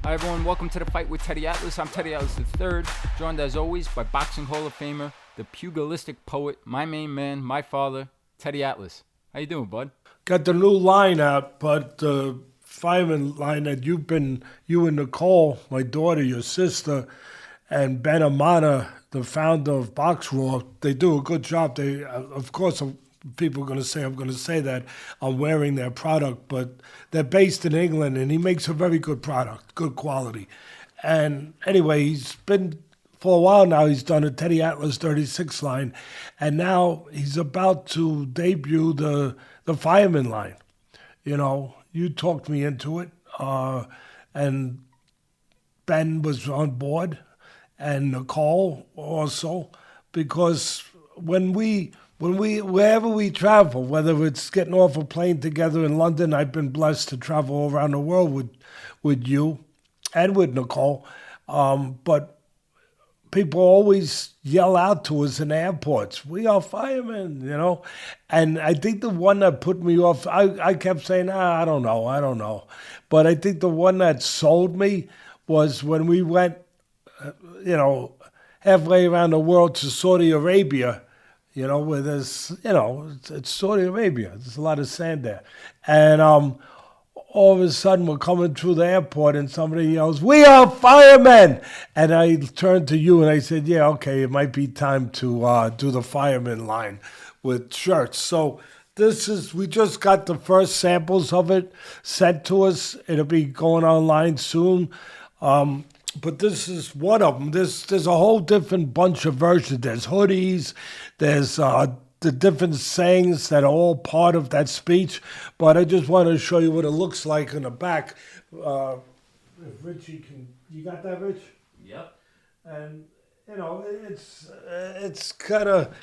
Hi everyone, welcome to the Fight with Teddy Atlas. I'm Teddy Atlas III, joined as always by Boxing Hall of Famer, the pugilistic poet, my main man, my father, Teddy Atlas. How you doing, bud? Got the new line out, but the fireman line that you and Nicole, my daughter, your sister, and Ben Amana, the founder of Box Raw, they do a good job. They, of course, people are going to say I'm going to say that I'm wearing their product, but they're based in England, and he makes a very good product, good quality. And anyway, he's been for a while now. He's done a Teddy Atlas 36 line, and now he's about to debut the fireman line. You know, you talked me into it, and Ben was on board, and Nicole also, because wherever we travel, whether it's getting off a plane together in London, I've been blessed to travel all around the world with you and with Nicole, but people always yell out to us in airports, "We are firemen," you know? And I think the one that put me off, I kept saying, I don't know. But I think the one that sold me was when we went, halfway around the world to Saudi Arabia, where there's, it's Saudi Arabia. There's a lot of sand there. And all of a sudden we're coming through the airport and somebody yells, "We are firemen!" And I turned to you and I said, yeah, okay, it might be time to do the fireman line with shirts. So we just got the first samples of it sent to us. It'll be going online soon. But this is one of them. There's a whole different bunch of versions. There's hoodies, there's the different sayings that are all part of that speech. But I just want to show you what it looks like in the back. If Richie can, you got that, Rich? Yep. And it's kind of.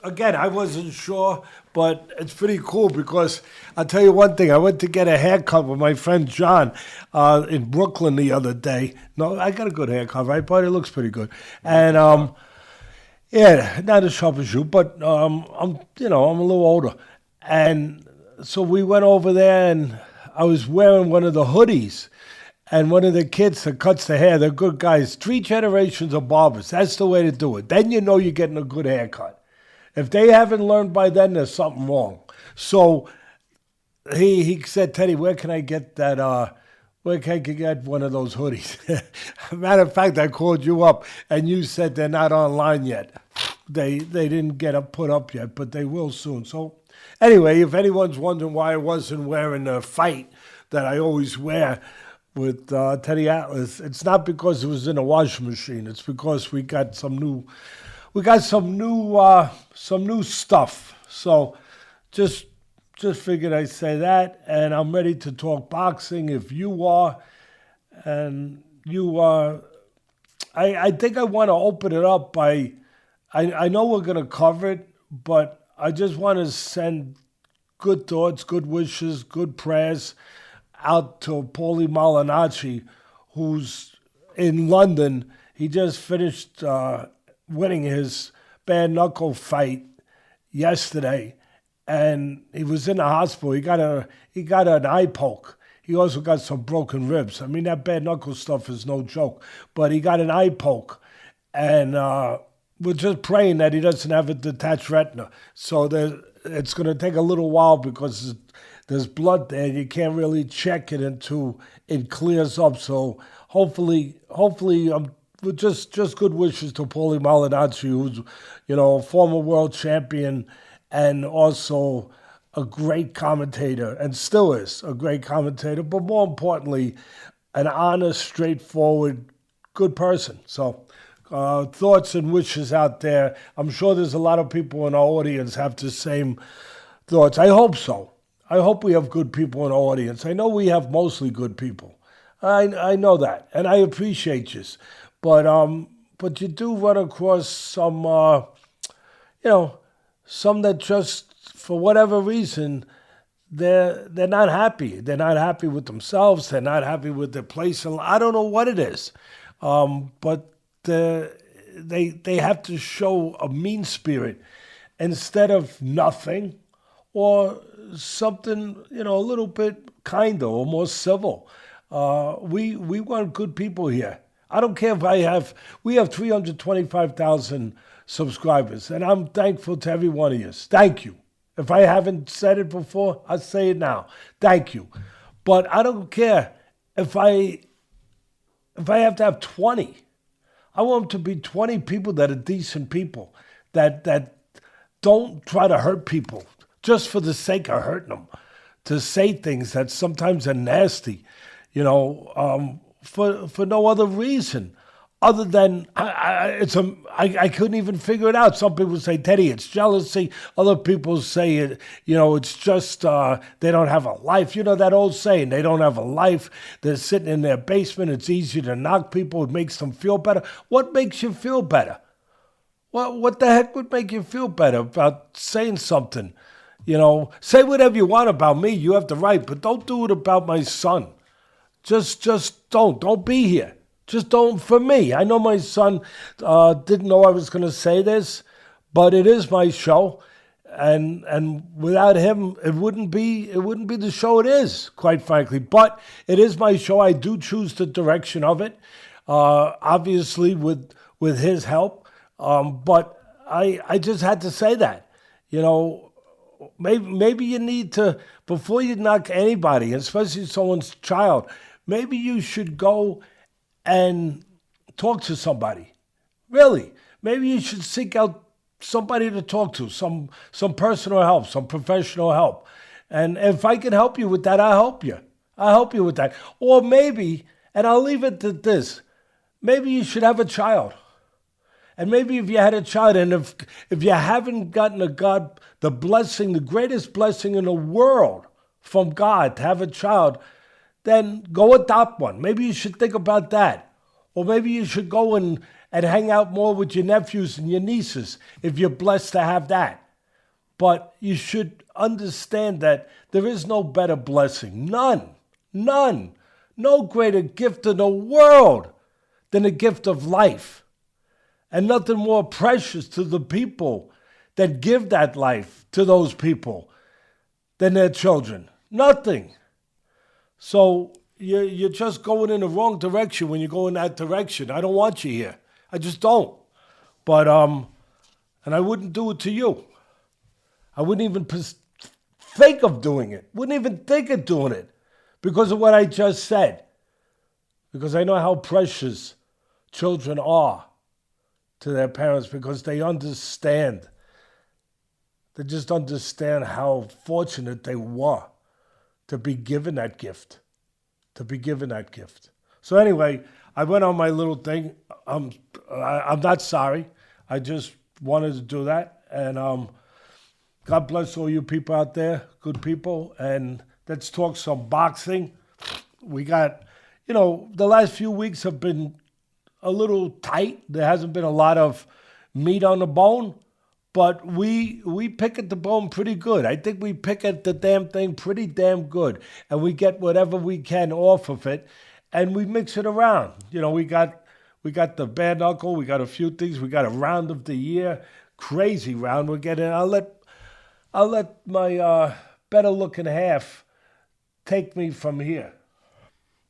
Again, I wasn't sure, but it's pretty cool because I'll tell you one thing. I went to get a haircut with my friend John in Brooklyn the other day. No, I got a good haircut, right, but it looks pretty good. And yeah, not as sharp as you, but I'm a little older. And so we went over there, and I was wearing one of the hoodies. And one of the kids that cuts the hair, they're good guys. 3 generations of barbers. That's the way to do it. Then you know you're getting a good haircut. If they haven't learned by then, there's something wrong. So he said, "Teddy, where can I get that? Where can I get one of those hoodies?" Matter of fact, I called you up, and you said they're not online yet. They didn't get put up yet, but they will soon. So anyway, if anyone's wondering why I wasn't wearing a fight that I always wear with Teddy Atlas, it's not because it was in a washing machine. It's because we got some new stuff. So just figured I'd say that, and I'm ready to talk boxing if you are, and you are. I think I want to open it up by, I know we're going to cover it, but I just want to send good thoughts, good wishes, good prayers out to Paulie Malignaggi, who's in London. He just finished winning his bare-knuckle fight yesterday, and he was in the hospital. He got an eye poke. He also got some broken ribs. I mean, that bare-knuckle stuff is no joke. But he got an eye poke, and we're just praying that he doesn't have a detached retina. So it's going to take a little while because there's blood there. You can't really check it until it clears up. So hopefully, just good wishes to Paulie Malignaggi, who's, a former world champion and also a great commentator, and still is a great commentator, but more importantly, an honest, straightforward, good person. So thoughts and wishes out there. I'm sure there's a lot of people in our audience have the same thoughts. I hope so. I hope we have good people in our audience. I know we have mostly good people. I know that, and I appreciate you. But you do run across some, some that just, for whatever reason, they're not happy. They're not happy with themselves. They're not happy with their place. I don't know what it is, but they have to show a mean spirit instead of nothing, or something, a little bit kinder or more civil. We want good people here. I don't care if we have 325,000 subscribers, and I'm thankful to every one of you. Thank you. If I haven't said it before, I'll say it now. Thank you. But I don't care if I have to have 20. I want to be 20 people that are decent people, that don't try to hurt people just for the sake of hurting them, to say things that sometimes are nasty, for no other reason other than I couldn't even figure it out. Some people say, Teddy, it's jealousy. Other people say it's just they don't have a life. You know that old saying, they don't have a life. They're sitting in their basement. It's easy to knock people. It makes them feel better. What makes you feel better? What the heck would make you feel better about saying something? Say whatever you want about me. You have the right, but don't do it about my son. Just don't. Don't be here. Just don't for me. I know my son didn't know I was going to say this, but it is my show, and without him, it wouldn't be the show it is, quite frankly. But it is my show. I do choose the direction of it, obviously with his help. But I just had to say that, maybe you need to, before you knock anybody, especially someone's child, maybe you should go and talk to somebody. Really. Maybe you should seek out somebody to talk to, some personal help, some professional help. And if I can help you with that, I'll help you. I'll help you with that. Or maybe, and I'll leave it at this, maybe you should have a child. And maybe if you had a child, and if you haven't gotten the blessing, the greatest blessing in the world from God to have a child, then go adopt one. Maybe you should think about that. Or maybe you should go and hang out more with your nephews and your nieces if you're blessed to have that. But you should understand that there is no better blessing. None. No greater gift in the world than the gift of life. And nothing more precious to the people that give that life to those people than their children. Nothing. So you're just going in the wrong direction when you go in that direction. I don't want you here. I just don't. But and I wouldn't do it to you. I wouldn't even think of doing it. Wouldn't even think of doing it because of what I just said. Because I know how precious children are to their parents, because they understand. They just understand how fortunate they were to be given that gift. So anyway, I went on my little thing. I'm not sorry. I just wanted to do that. And God bless all you people out there, good people. And let's talk some boxing. We got, the last few weeks have been a little tight. There hasn't been a lot of meat on the bone. But we pick at the bone pretty good. I think we pick at the damn thing pretty damn good. And we get whatever we can off of it. And we mix it around. We got the bare-knuckle. We got a few things. We got a round of the year. Crazy round we're getting. I'll let my better looking half take me from here.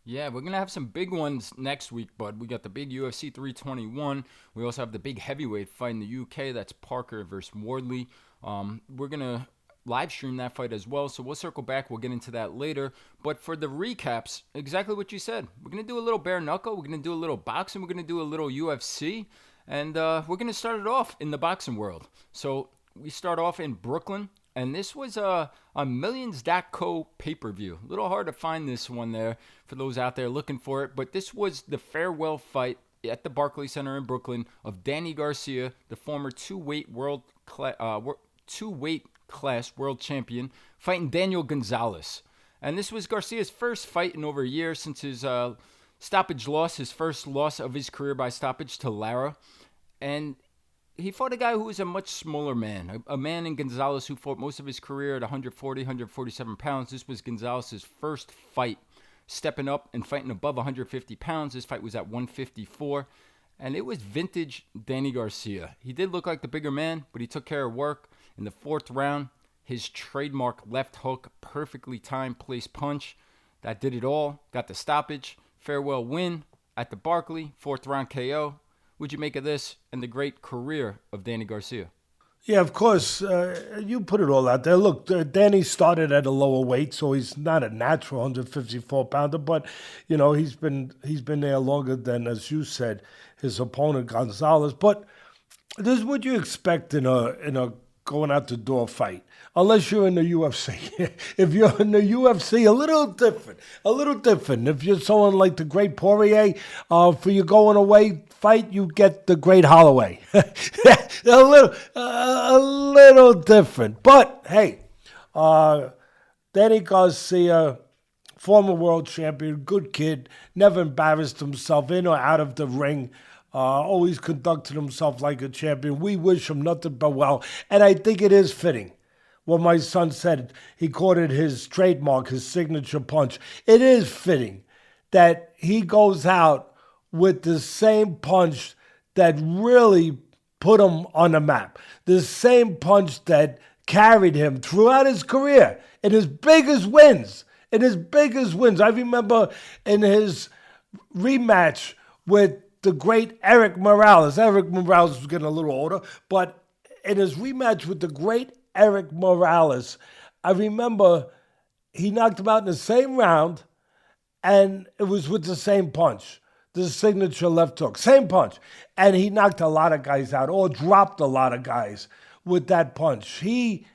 Yeah, we're going to have some big ones next week, bud. We got the big UFC 321. We also have the big heavyweight fight in the UK. That's Parker versus Wardley. We're going to live stream that fight as well, so we'll circle back. We'll get into that later. But for the recaps, exactly what you said. We're going to do a little bare-knuckle. We're going to do a little boxing. We're going to do a little UFC. And we're going to start it off in the boxing world. So we start off in Brooklyn. And this was a Millions.co pay-per-view. A little hard to find this one there for those out there looking for it. But this was the farewell fight at the Barclays Center in Brooklyn of Danny Garcia, the former two-weight class world champion, fighting Daniel Gonzalez. And this was Garcia's first fight in over a year since his stoppage loss, his first loss of his career by stoppage to Lara. And he fought a guy who was a much smaller man, a man in Gonzalez who fought most of his career at 140, 147 pounds. This was Gonzalez's first fight, stepping up and fighting above 150 pounds. This fight was at 154, and it was vintage Danny Garcia. He did look like the bigger man, but he took care of work. In the fourth round, his trademark left hook, perfectly timed place punch, that did it all, got the stoppage, farewell win at the Barkley, 4th round KO. What'd you make of this and the great career of Danny Garcia? Yeah, of course. You put it all out there. Look, Danny started at a lower weight, so he's not a natural 154-pounder. But he's been there longer than, as you said, his opponent Gonzalez. But this is what you expect in a going out the door fight, unless you're in the UFC. If you're in the UFC, a little different. If you're someone like the great Poirier, for your going away fight, you get the great Holloway. a little different. But hey, Danny Garcia, former world champion, good kid, never embarrassed himself in or out of the ring. Always conducted himself like a champion. We wish him nothing but well. And I think it is fitting. What my son said, he called it his trademark, his signature punch. It is fitting that he goes out with the same punch that really put him on the map. The same punch that carried him throughout his career in his biggest wins. I remember in his rematch with the great Erik Morales. Erik Morales was getting a little older, but in his rematch with the great Erik Morales, I remember he knocked him out in the same round, and it was with the same punch, the signature left hook, same punch. And he knocked a lot of guys out, or dropped a lot of guys with that punch. He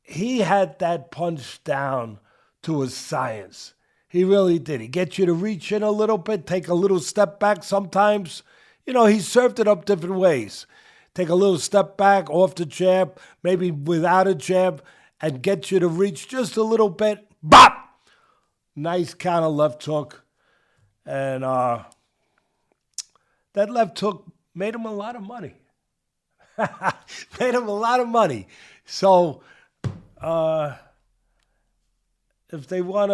had that punch down to a science. He really did. He gets you to reach in a little bit, take a little step back sometimes. He served it up different ways. Take a little step back off the jab, maybe without a jab, and get you to reach just a little bit. Bop! Nice counter left hook. And that left hook made him a lot of money. So if they want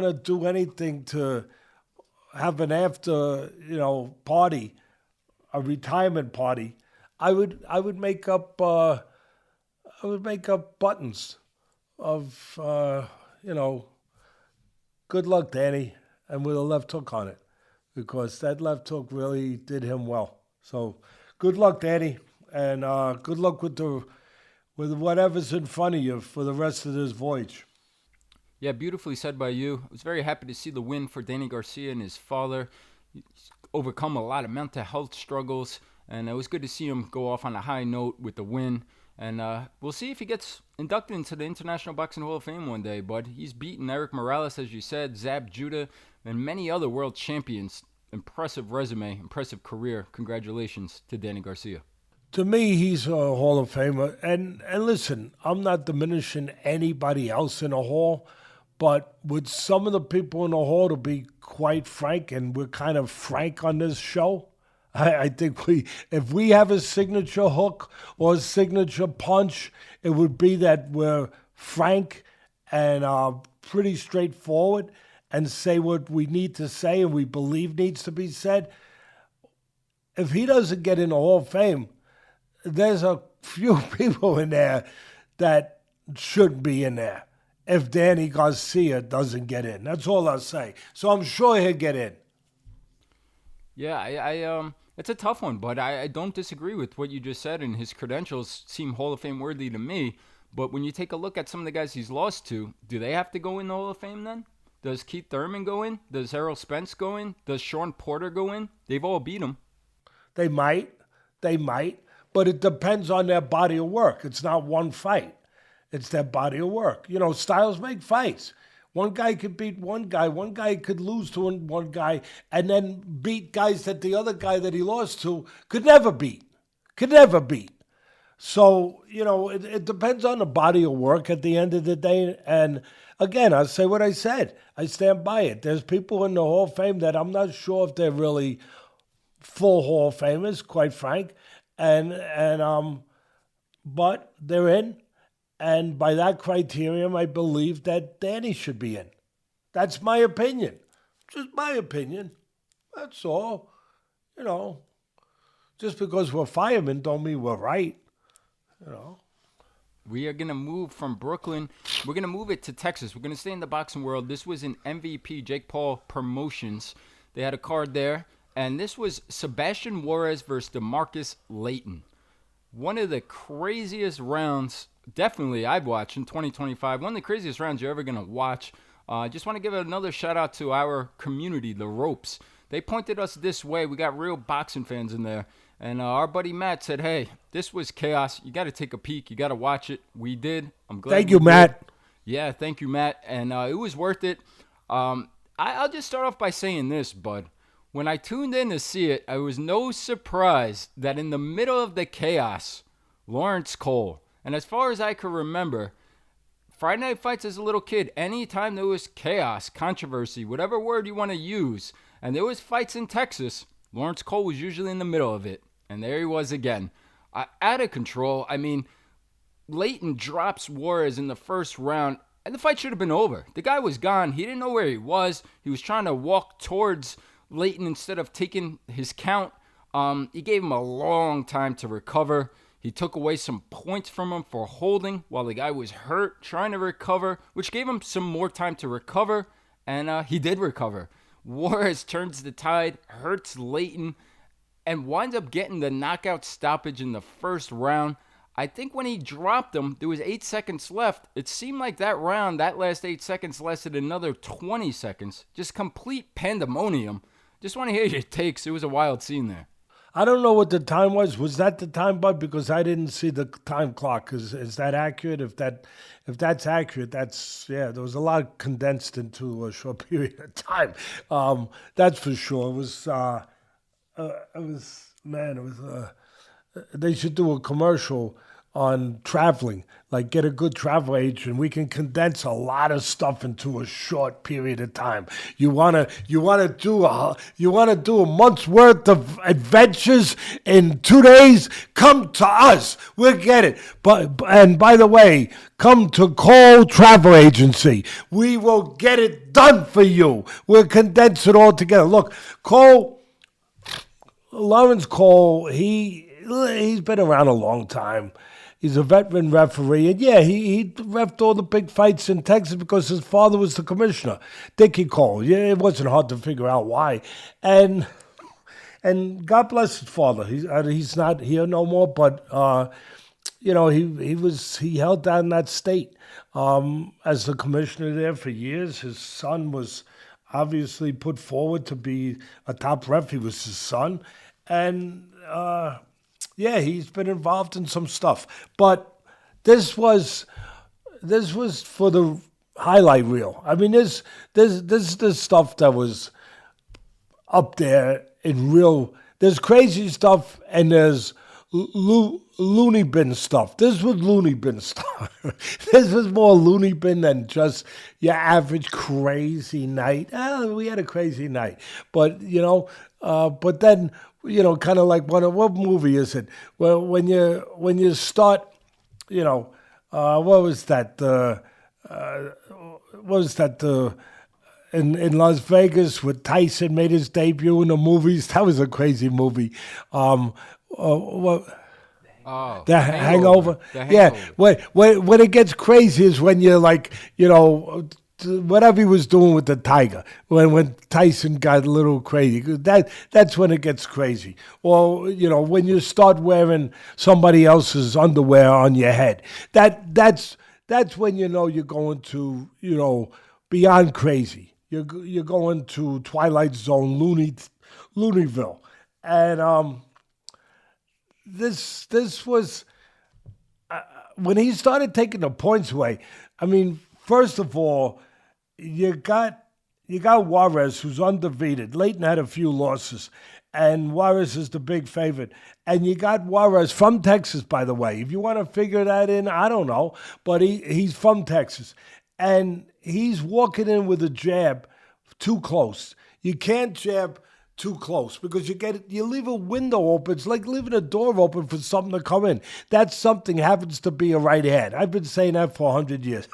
to do anything to have an after, party, a retirement party, I would make up buttons of good luck, Danny, and with a left hook on it, because that left hook really did him well. So good luck, Danny, and good luck with whatever's in front of you for the rest of this voyage. Yeah, beautifully said by you. I was very happy to see the win for Danny Garcia and his father. He's overcome a lot of mental health struggles, and it was good to see him go off on a high note with the win. And we'll see if he gets inducted into the International Boxing Hall of Fame one day, bud. He's beaten Erik Morales, as you said, Zab Judah, and many other world champions. Impressive resume, impressive career. Congratulations to Danny Garcia. To me, he's a Hall of Famer. And listen, I'm not diminishing anybody else in the Hall, but with some of the people in the Hall, to be quite frank, and we're kind of frank on this show, I think if we have a signature hook or a signature punch, it would be that we're frank and pretty straightforward and say what we need to say and we believe needs to be said. If he doesn't get in the Hall of Fame, there's a few people in there that shouldn't be in there if Danny Garcia doesn't get in. That's all I'll say. So I'm sure he'll get in. Yeah, I it's a tough one, but I don't disagree with what you just said, and his credentials seem Hall of Fame worthy to me. But when you take a look at some of the guys he's lost to, do they have to go in the Hall of Fame then? Does Keith Thurman go in? Does Errol Spence go in? Does Sean Porter go in? They've all beat him. They might, but it depends on their body of work. It's not one fight. It's their body of work. Styles make fights. One guy could beat one guy could lose to one guy, and then beat guys that the other guy that he lost to could never beat. So, it depends on the body of work at the end of the day. And again, I'll say what I said. I stand by it. There's people in the Hall of Fame that I'm not sure if they're really full Hall of Famers, quite frank. But they're in. And by that criterion, I believe that Danny should be in. That's my opinion. Just my opinion. That's all. Just because we're firemen don't mean we're right. We are going to move from Brooklyn. We're going to move it to Texas. We're going to stay in the boxing world. This was in MVP Jake Paul Promotions. They had a card there. And this was Sebastian Juarez versus DeMarcus Layton. One of the craziest rounds, definitely I've watched in 2025. One of the craziest rounds you're ever going to watch. I just want to give another shout out to our community, the Ropes. They pointed us this way. We got real boxing fans in there. And our buddy Matt said, hey, this was chaos. You got to take a peek. You got to watch it. We did. I'm glad. Thank you, Matt. Yeah, thank you, Matt. And it was worth it. I'll just start off by saying this, bud. When I tuned in to see it, I was no surprise that in the middle of the chaos, Lawrence Cole, and as far as I can remember, Friday Night Fights as a little kid, anytime there was chaos, controversy, whatever word you want to use, and there was fights in Texas, Lawrence Cole was usually in the middle of it. And there he was again. Out of control. I mean, Layton drops Juarez in the first round, and the fight should have been over. The guy was gone. He didn't know where he was. He was trying to walk towards Layton instead of taking his count. He gave him a long time to recover. He took away some points from him for holding while the guy was hurt, trying to recover, which gave him some more time to recover, and he did recover. Juarez turns the tide, hurts Layton, and winds up getting the knockout stoppage in the first round. I think when he dropped him, there was 8 seconds left. It seemed like that round, that last 8 seconds lasted another 20 seconds. Just complete pandemonium. Just want to hear your takes. It was a wild scene there. I don't know what the time was. Was that the time, Bud? Because I didn't see the time clock. Is that accurate? If that's accurate, there was a lot condensed into a short period of time. That's for sure. They should do a commercial on traveling, like get a good travel agent. We can condense a lot of stuff into a short period of time. You wanna do a month's worth of adventures in 2 days? Come to us. We'll get it. And by the way, come to Cole Travel Agency. We will get it done for you. We'll condense it all together. Look, Lawrence Cole, he's been around a long time. He's a veteran referee. And yeah, he reffed all the big fights in Texas because his father was the commissioner, Dickie Cole. Yeah, it wasn't hard to figure out why. And God bless his father. He's not here no more, but he held down that state as the commissioner there for years. His son was obviously put forward to be a top ref. He was his son. And he's been involved in some stuff. But this was for the highlight reel. I mean, this is the stuff that was up there in real. There's crazy stuff and there's loony bin stuff. This was loony bin stuff. This was more loony bin than just your average crazy night. We had a crazy night, but but then. Kind of like what movie is it? Well, when you start, what was that? In Las Vegas with Tyson made his debut in the movies? That was a crazy movie. The Hangover. Yeah, when it gets crazy is when you're like, whatever he was doing with the tiger, when Tyson got a little crazy, that's when it gets crazy. Or when you start wearing somebody else's underwear on your head, that's when you're going to beyond crazy. You're going to Twilight Zone, Looneyville, and this was when he started taking the points away. I mean, first of all, you got Juarez, who's undefeated. Layton had a few losses, and Juarez is the big favorite. And you got Juarez from Texas, by the way. If you want to figure that in, I don't know, but he's from Texas, and he's walking in with a jab too close. You can't jab too close because you leave a window open. It's like leaving a door open for something to come in. That something happens to be a right hand. I've been saying that for 100 years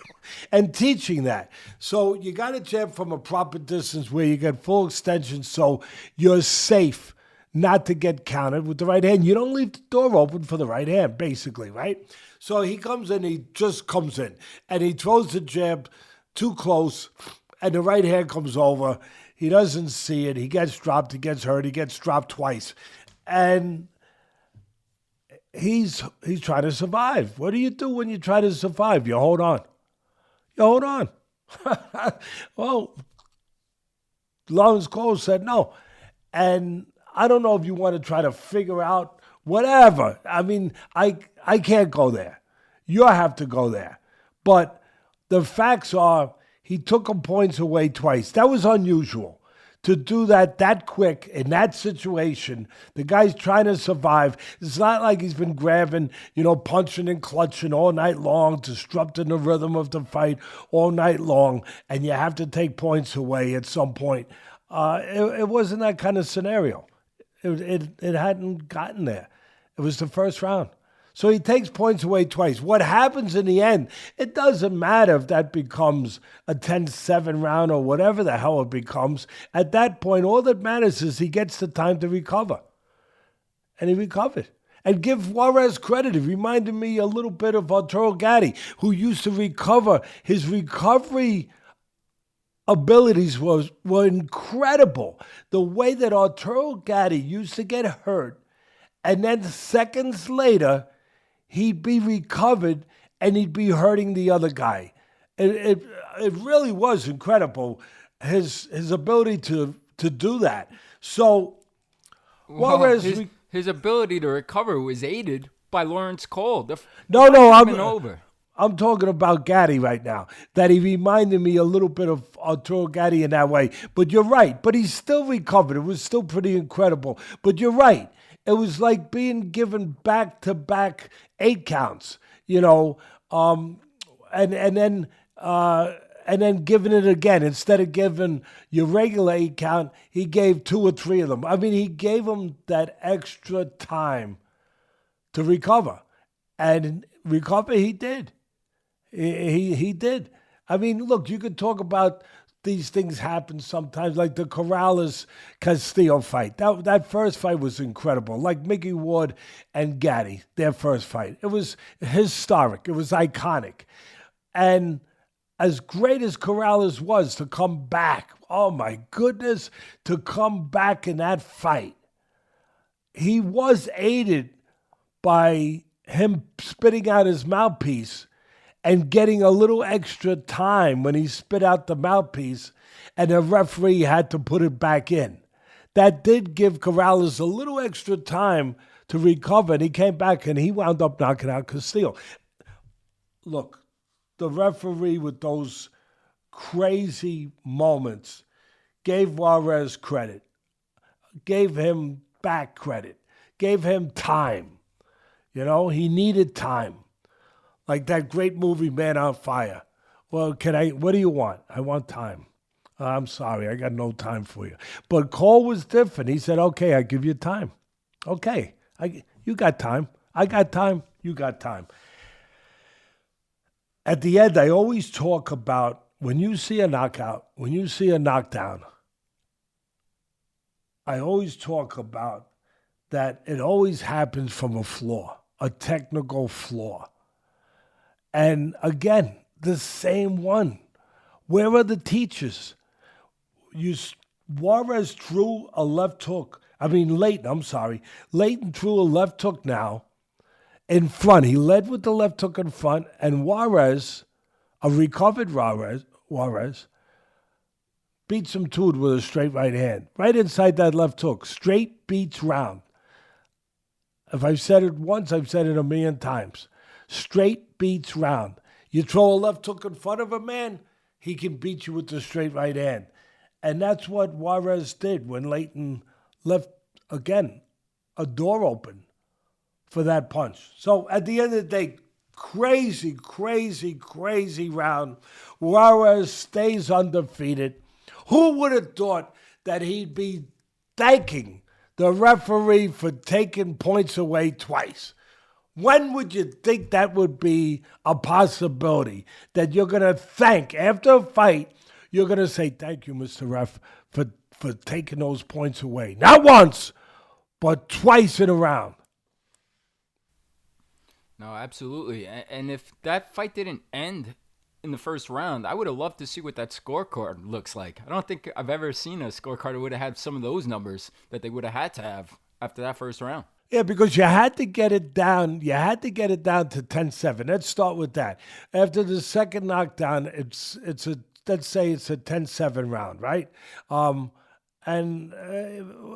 and teaching that. So you got to jab from a proper distance where you get full extension so you're safe not to get countered with the right hand. You don't leave the door open for the right hand, basically, right? So he comes in, he just comes in, and he throws the jab too close, and the right hand comes over. He doesn't see it. He gets dropped. He gets hurt. He gets dropped twice. And he's trying to survive. What do you do when you try to survive? You hold on. You hold on. Well, Lawrence Cole said no. And I don't know if you want to try to figure out whatever. I mean, I can't go there. You have to go there. But the facts are he took him points away twice. That was unusual. To do that quick in that situation, the guy's trying to survive. It's not like he's been grabbing, punching and clutching all night long, disrupting the rhythm of the fight all night long, and you have to take points away at some point. It wasn't that kind of scenario. It hadn't gotten there. It was the first round. So he takes points away twice. What happens in the end, it doesn't matter if that becomes a 10-7 round or whatever the hell it becomes. At that point, all that matters is he gets the time to recover. And he recovered. And give Juarez credit. It reminded me a little bit of Arturo Gatti, who used to recover. His recovery abilities were incredible. The way that Arturo Gatti used to get hurt, and then seconds later, he'd be recovered and he'd be hurting the other guy. It really was incredible, his ability to do that. So, Juarez... His ability to recover was aided by Lawrence Cole. I'm talking about Gatti right now, that he reminded me a little bit of Arturo Gatti in that way. But you're right. But he still recovered. It was still pretty incredible. But you're right. It was like being given back-to-back 8 counts, and then giving it again. Instead of giving your regular 8 count, he gave 2 or 3 of them. I mean, he gave him that extra time to recover. And recover he did. He did. I mean, look, you could talk about these things happen sometimes, like the Corrales-Castillo fight. That first fight was incredible. Like Mickey Ward and Gatti, their first fight. It was historic. It was iconic. And as great as Corrales was to come back, oh my goodness, to come back in that fight, he was aided by him spitting out his mouthpiece and getting a little extra time when he spit out the mouthpiece, and the referee had to put it back in. That did give Corrales a little extra time to recover, and he came back and he wound up knocking out Castillo. Look, the referee with those crazy moments gave Juarez credit, gave him back credit, gave him time. He needed time. Like that great movie, Man on Fire. Well, what do you want? I want time. I'm sorry, I got no time for you. But Cole was different. He said, okay, I give you time. Okay, you got time. I got time. You got time. At the end, I always talk about when you see a knockout, when you see a knockdown, I always talk about that it always happens from a flaw, a technical flaw. And again, the same one. Where are the teachers? Juarez threw a left hook. Layton threw a left hook now in front. He led with the left hook in front, and Juarez, a recovered Juarez, beats him to it with a straight right hand. Right inside that left hook. Straight beats round. If I've said it once, I've said it a million times. Straight beats round. You throw a left hook in front of a man, he can beat you with the straight right hand. And that's what Juarez did when Layton left, again, a door open for that punch. So at the end of the day, crazy, crazy, crazy round. Juarez stays undefeated. Who would have thought that he'd be thanking the referee for taking points away twice? When would you think that would be a possibility? That you're going to thank, after a fight, you're going to say, thank you, Mr. Ref, for taking those points away. Not once, but twice in a round. No, absolutely. And if that fight didn't end in the first round, I would have loved to see what that scorecard looks like. I don't think I've ever seen a scorecard that would have had some of those numbers that they would have had to have after that first round. Yeah, because you had to get it down. You had to get it down to 10-7. Let's start with that. After the second knockdown, it's a let's say it's a 10-7 round, right? And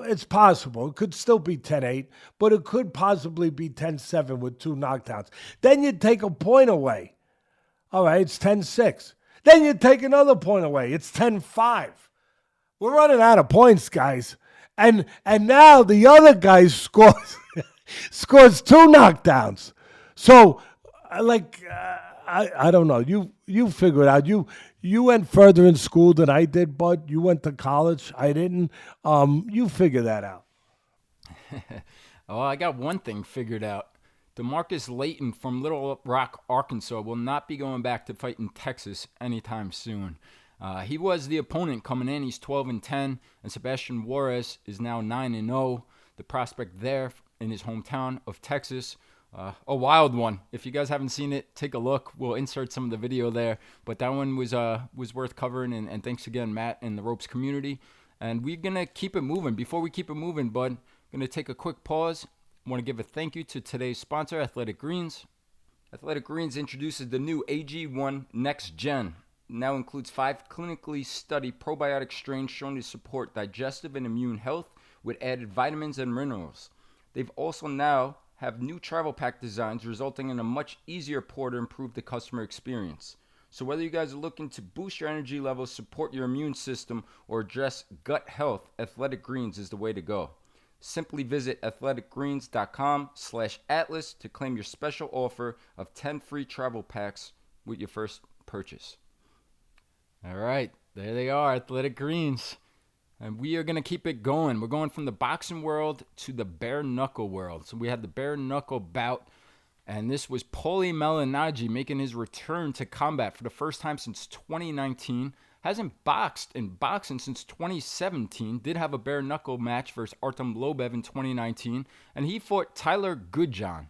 it's possible. It could still be 10-8, but it could possibly be 10-7 with 2 knockdowns. Then you take a point away. All right, it's 10-6. Then you take another point away. It's 10-5. We're running out of points, guys. And now the other guy scores 2 knockdowns. So, I don't know. You figure it out. You went further in school than I did, Bud. You went to college. I didn't. You figure that out. Oh, I got one thing figured out. DeMarcus Layton from Little Rock, Arkansas will not be going back to fight in Texas anytime soon. He was the opponent coming in. He's 12-10, and Sebastian Juarez is now 9-0. The prospect there in his hometown of Texas. A wild one. If you guys haven't seen it, take a look. We'll insert some of the video there. But that one was worth covering. And thanks again, Matt, and the Ropes community. And we're going to keep it moving. Before we keep it moving, Bud, I'm going to take a quick pause. I want to give a thank you to today's sponsor, Athletic Greens. Athletic Greens introduces the new AG1 Next Gen. It now includes 5 clinically studied probiotic strains shown to support digestive and immune health with added vitamins and minerals. They've also now have new travel pack designs resulting in a much easier pour to improve the customer experience. So whether you guys are looking to boost your energy levels, support your immune system, or address gut health, Athletic Greens is the way to go. Simply visit athleticgreens.com/atlas to claim your special offer of 10 free travel packs with your first purchase. All right, there they are, Athletic Greens. And we are going to keep it going. We're going from the boxing world to the bare-knuckle world. So we had the bare-knuckle bout, and this was Paulie Malignaggi making his return to combat for the first time since 2019. Hasn't boxed in boxing since 2017. Did have a bare-knuckle match versus Artem Lobev in 2019, and he fought Tyler Goodjohn.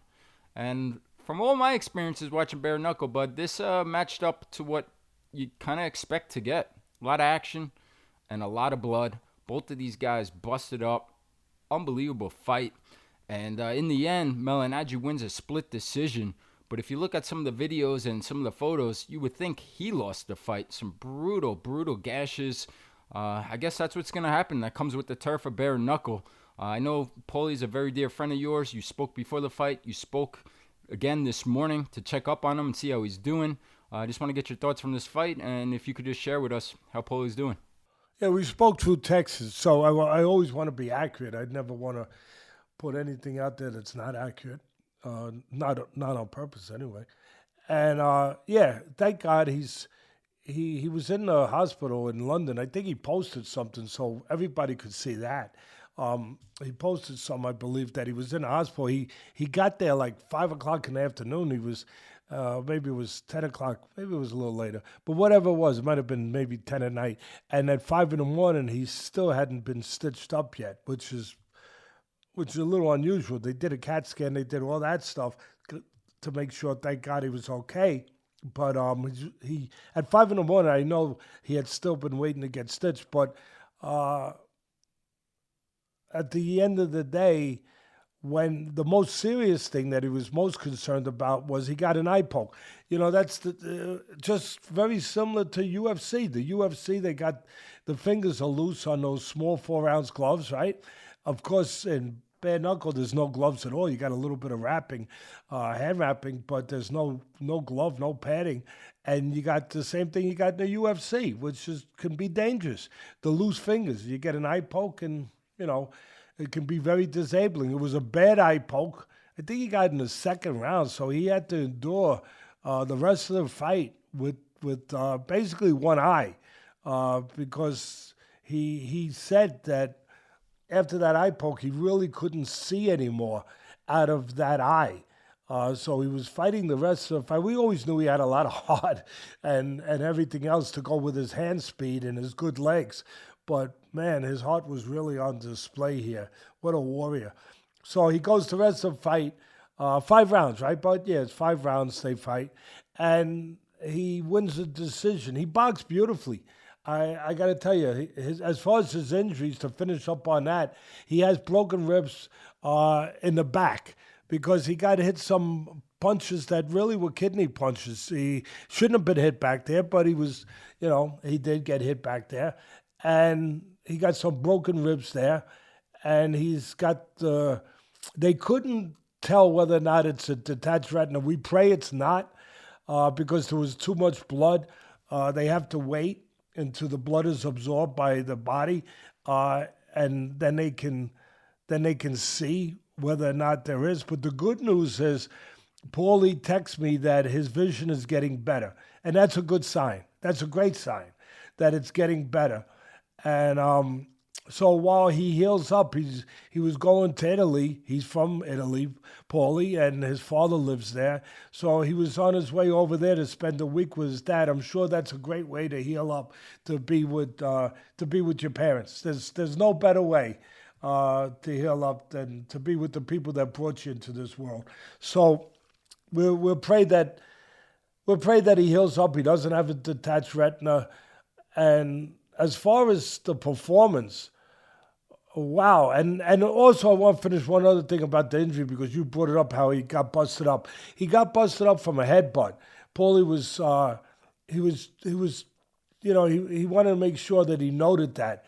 And from all my experiences watching bare-knuckle, Bud, this matched up to what you kind of expect to get. A lot of action and a lot of blood. Both of these guys busted up. Unbelievable fight. And in the end, Malignaggi wins a split decision. But if you look at some of the videos and some of the photos, you would think he lost the fight. Some brutal, brutal gashes. I guess that's what's going to happen. That comes with the turf of bare-knuckle. I know Paulie's a very dear friend of yours. You spoke before the fight. You spoke again this morning to check up on him and see how he's doing. I just want to get your thoughts from this fight, and if you could just share with us how Paulie's doing. Yeah, we spoke through Texas, so I always want to be accurate. I'd never want to put anything out there that's not accurate, not on purpose anyway. And yeah, thank God he was in the hospital in London. I think he posted something so everybody could see that. He posted something, I believe, that he was in the hospital. He got there like 5 o'clock in the afternoon. He was maybe it was 10 o'clock, maybe it was a little later, but whatever it was, it might have been maybe 10 at night. And at 5 in the morning, he still hadn't been stitched up yet, which is a little unusual. They did a CAT scan, they did all that stuff to make sure, thank God he was okay. But he at 5 in the morning, I know he had still been waiting to get stitched, but at the end of the day, when the most serious thing that he was most concerned about was he got an eye poke. You know, that's just very similar to UFC. The UFC, they got the fingers are loose on those small 4-ounce gloves, right? Of course, in bare knuckle, there's no gloves at all. You got a little bit of wrapping, hand wrapping, but there's no glove, no padding. And you got the same thing you got in the UFC, which can be dangerous. The loose fingers, you get an eye poke and, you know, it can be very disabling. It was a bad eye poke. I think he got in the second round, so he had to endure the rest of the fight with basically one eye because he said that after that eye poke, he really couldn't see anymore out of that eye. So he was fighting the rest of the fight. We always knew he had a lot of heart and everything else to go with his hand speed and his good legs. But man, his heart was really on display here. What a warrior. So he goes the rest of the fight, 5 rounds, right, bud? Yeah, it's 5 rounds they fight. And he wins the decision. He boxed beautifully. I got to tell you, as far as his injuries, to finish up on that, he has broken ribs in the back because he got hit some punches that really were kidney punches. He shouldn't have been hit back there, but he was, he did get hit back there. And he got some broken ribs there. And he's got, they couldn't tell whether or not it's a detached retina. We pray it's not because there was too much blood. They have to wait until the blood is absorbed by the body, and then they can see whether or not there is. But the good news is, Paulie texts me that his vision is getting better, and that's a good sign. That's a great sign that it's getting better. And so while he heals up, he was going to Italy. He's from Italy, Paulie, and his father lives there. So he was on his way over there to spend a week with his dad. I'm sure that's a great way to heal up, to be with your parents. There's no better way to heal up than to be with the people that brought you into this world. So we'll pray that he heals up. He doesn't have a detached retina. And as far as the performance, wow. And also I want to finish one other thing about the injury, because you brought it up, how he got busted up. He got busted up from a headbutt. Paulie was, he wanted to make sure that he noted that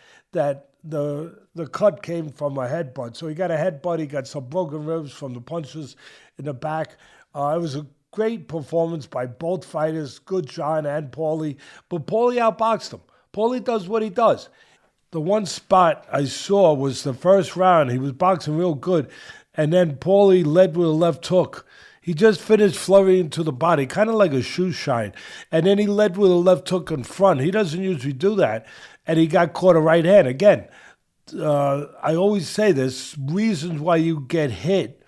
the cut came from a headbutt. So he got a headbutt. He got some broken ribs from the punches in the back. It was a great performance by both fighters, Goodjohn and Paulie. But Paulie outboxed him. Paulie does what he does. The one spot I saw was the first round. He was boxing real good. And then Paulie led with a left hook. He just finished flurrying to the body, kind of like a shoe shine. And then he led with a left hook in front. He doesn't usually do that. And he got caught a right hand. Again, I always say there's reasons why you get hit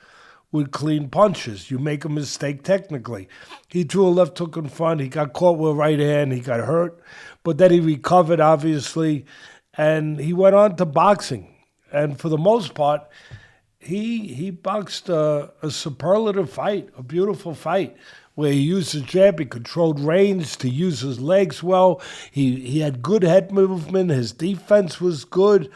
with clean punches. You make a mistake technically. He threw a left hook in front. He got caught with a right hand. He got hurt. But then he recovered, obviously. And he went on to boxing. And for the most part, he boxed a superlative fight, a beautiful fight, where he used his jab, he controlled range to use his legs well. He had good head movement. His defense was good.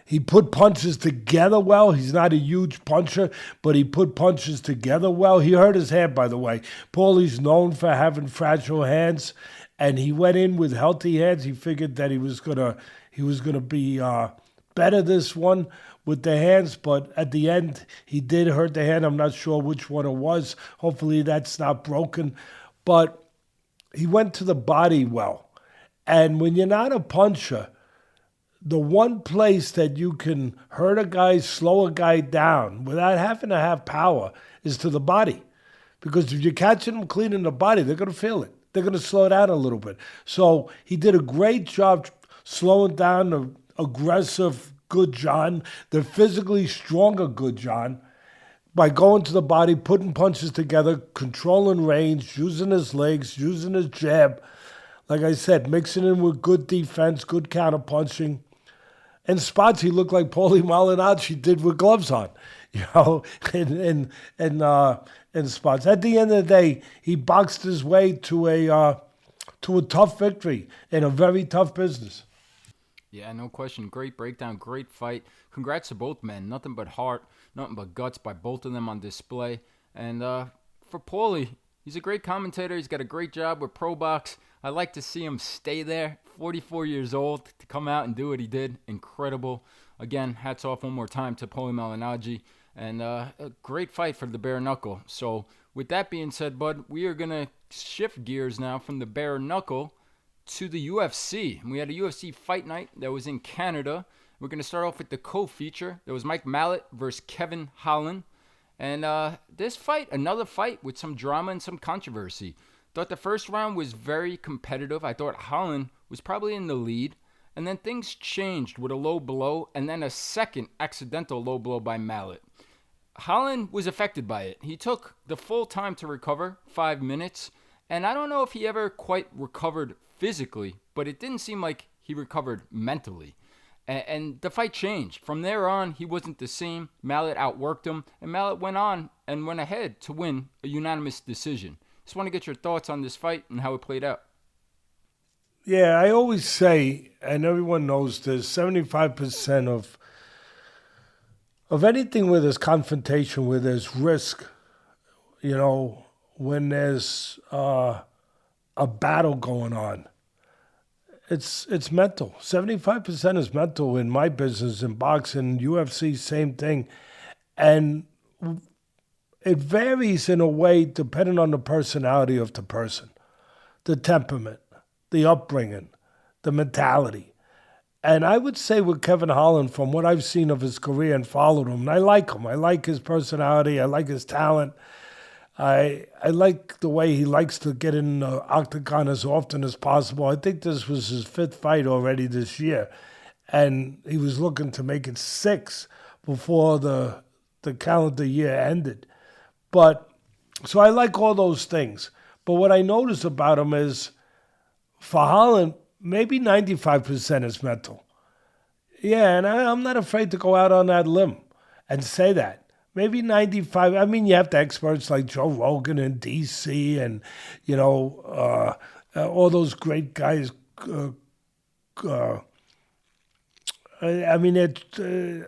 He put punches together well. He's not a huge puncher, but he put punches together well. He hurt his hand, by the way. Paulie's known for having fragile hands, and he went in with healthy hands. He figured that he was gonna be better this one with the hands, but at the end he did hurt the hand. I'm not sure which one it was. Hopefully that's not broken, but he went to the body well. And when you're not a puncher, the one place that you can hurt a guy, slow a guy down without having to have power is to the body. Because if you're catching them clean in the body, they're going to feel it. They're going to slow down a little bit. So he did a great job slowing down the aggressive Goodjohn, the physically stronger Goodjohn, by going to the body, putting punches together, controlling range, using his legs, using his jab. Like I said, mixing in with good defense, good counterpunching. In spots, he looked like Paulie Malignaggi did with gloves on, in spots. At the end of the day, he boxed his way to a tough victory in a very tough business. Yeah, no question. Great breakdown, great fight. Congrats to both men. Nothing but heart, nothing but guts by both of them on display. And for Paulie, he's a great commentator. He's got a great job with ProBox. I like to see him stay there. 44 years old to come out and do what he did. Incredible. Again, hats off one more time to Paulie Malignaggi. And a great fight for the bare-knuckle. So with that being said, bud, we are going to shift gears now from the bare-knuckle to the UFC. We had a UFC Fight Night that was in Canada. We're going to start off with the co-feature. There was Mike Malott versus Kevin Holland. And this fight, another fight with some drama and some controversy. Thought the first round was very competitive. I thought Holland was probably in the lead. And then things changed with a low blow and then a second accidental low blow by Malott. Holland was affected by it. He took the full time to recover, 5 minutes. And I don't know if he ever quite recovered physically, but it didn't seem like he recovered mentally. And the fight changed. From there on, he wasn't the same. Malott outworked him, and Malott went on and went ahead to win a unanimous decision. Just want to get your thoughts on this fight and how it played out. Yeah, I always say, and everyone knows this, 75% of anything where there's confrontation, where there's risk, when there's a battle going on, it's mental. 75% is mental in my business, in boxing, UFC, same thing. And it varies in a way depending on the personality of the person, the temperament, the upbringing, the mentality. And I would say with Kevin Holland, from what I've seen of his career and followed him, and I like him. I like his personality. I like his talent. I like the way he likes to get in the octagon as often as possible. I think this was his 5th fight already this year. And he was looking to make it 6 before the calendar year ended. So I like all those things. But what I notice about him is, for Holland, maybe 95% is mental. Yeah, and I'm not afraid to go out on that limb and say that. Maybe 95. I mean, you have the experts like Joe Rogan and DC and, all those great guys. I mean,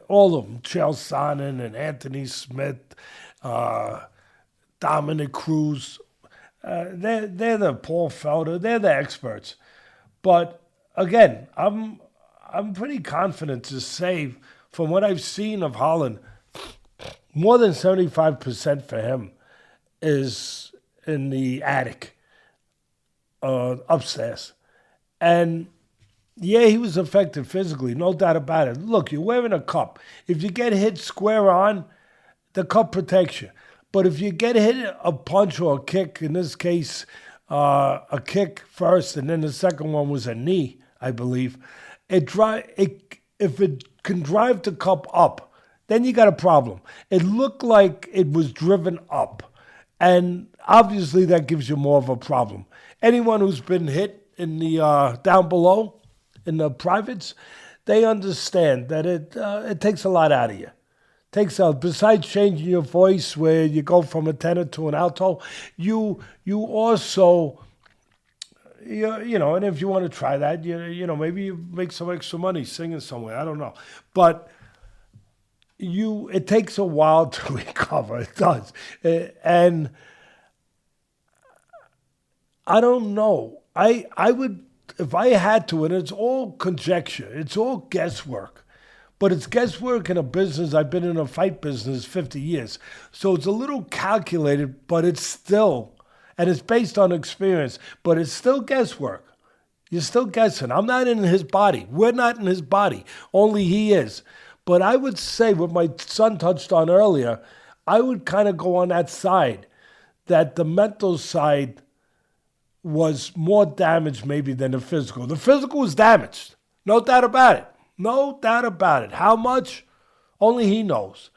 all of them. Chael Sonnen and Anthony Smith, Dominic Cruz. They're the Paul Felder. They're the experts. But again, I'm pretty confident to say, from what I've seen of Holland, more than 75% for him is in the attic, upstairs. And yeah, he was affected physically, no doubt about it. Look, you're wearing a cup. If you get hit square on, the cup protects you. But if you get hit a punch or a kick, in this case, a kick first, and then the second one was a knee, I believe, if it can drive the cup up, then you got a problem. It looked like it was driven up, and obviously that gives you more of a problem. Anyone who's been hit in the down below, in the privates, they understand that it takes a lot out of you. Besides changing your voice, where you go from a tenor to an alto, you also, and if you want to try that, maybe you make some extra money singing somewhere. I don't know, but it takes a while to recover. It does, and I don't know. I would, if I had to, and it's all conjecture. It's all guesswork. But it's guesswork in a business. I've been in a fight business 50 years. So it's a little calculated, but it's still, and it's based on experience, but it's still guesswork. You're still guessing. I'm not in his body. We're not in his body. Only he is. But I would say, what my son touched on earlier, I would kind of go on that side, that the mental side was more damaged maybe than the physical. The physical was damaged. No doubt about it. No doubt about it. How much? Only he knows.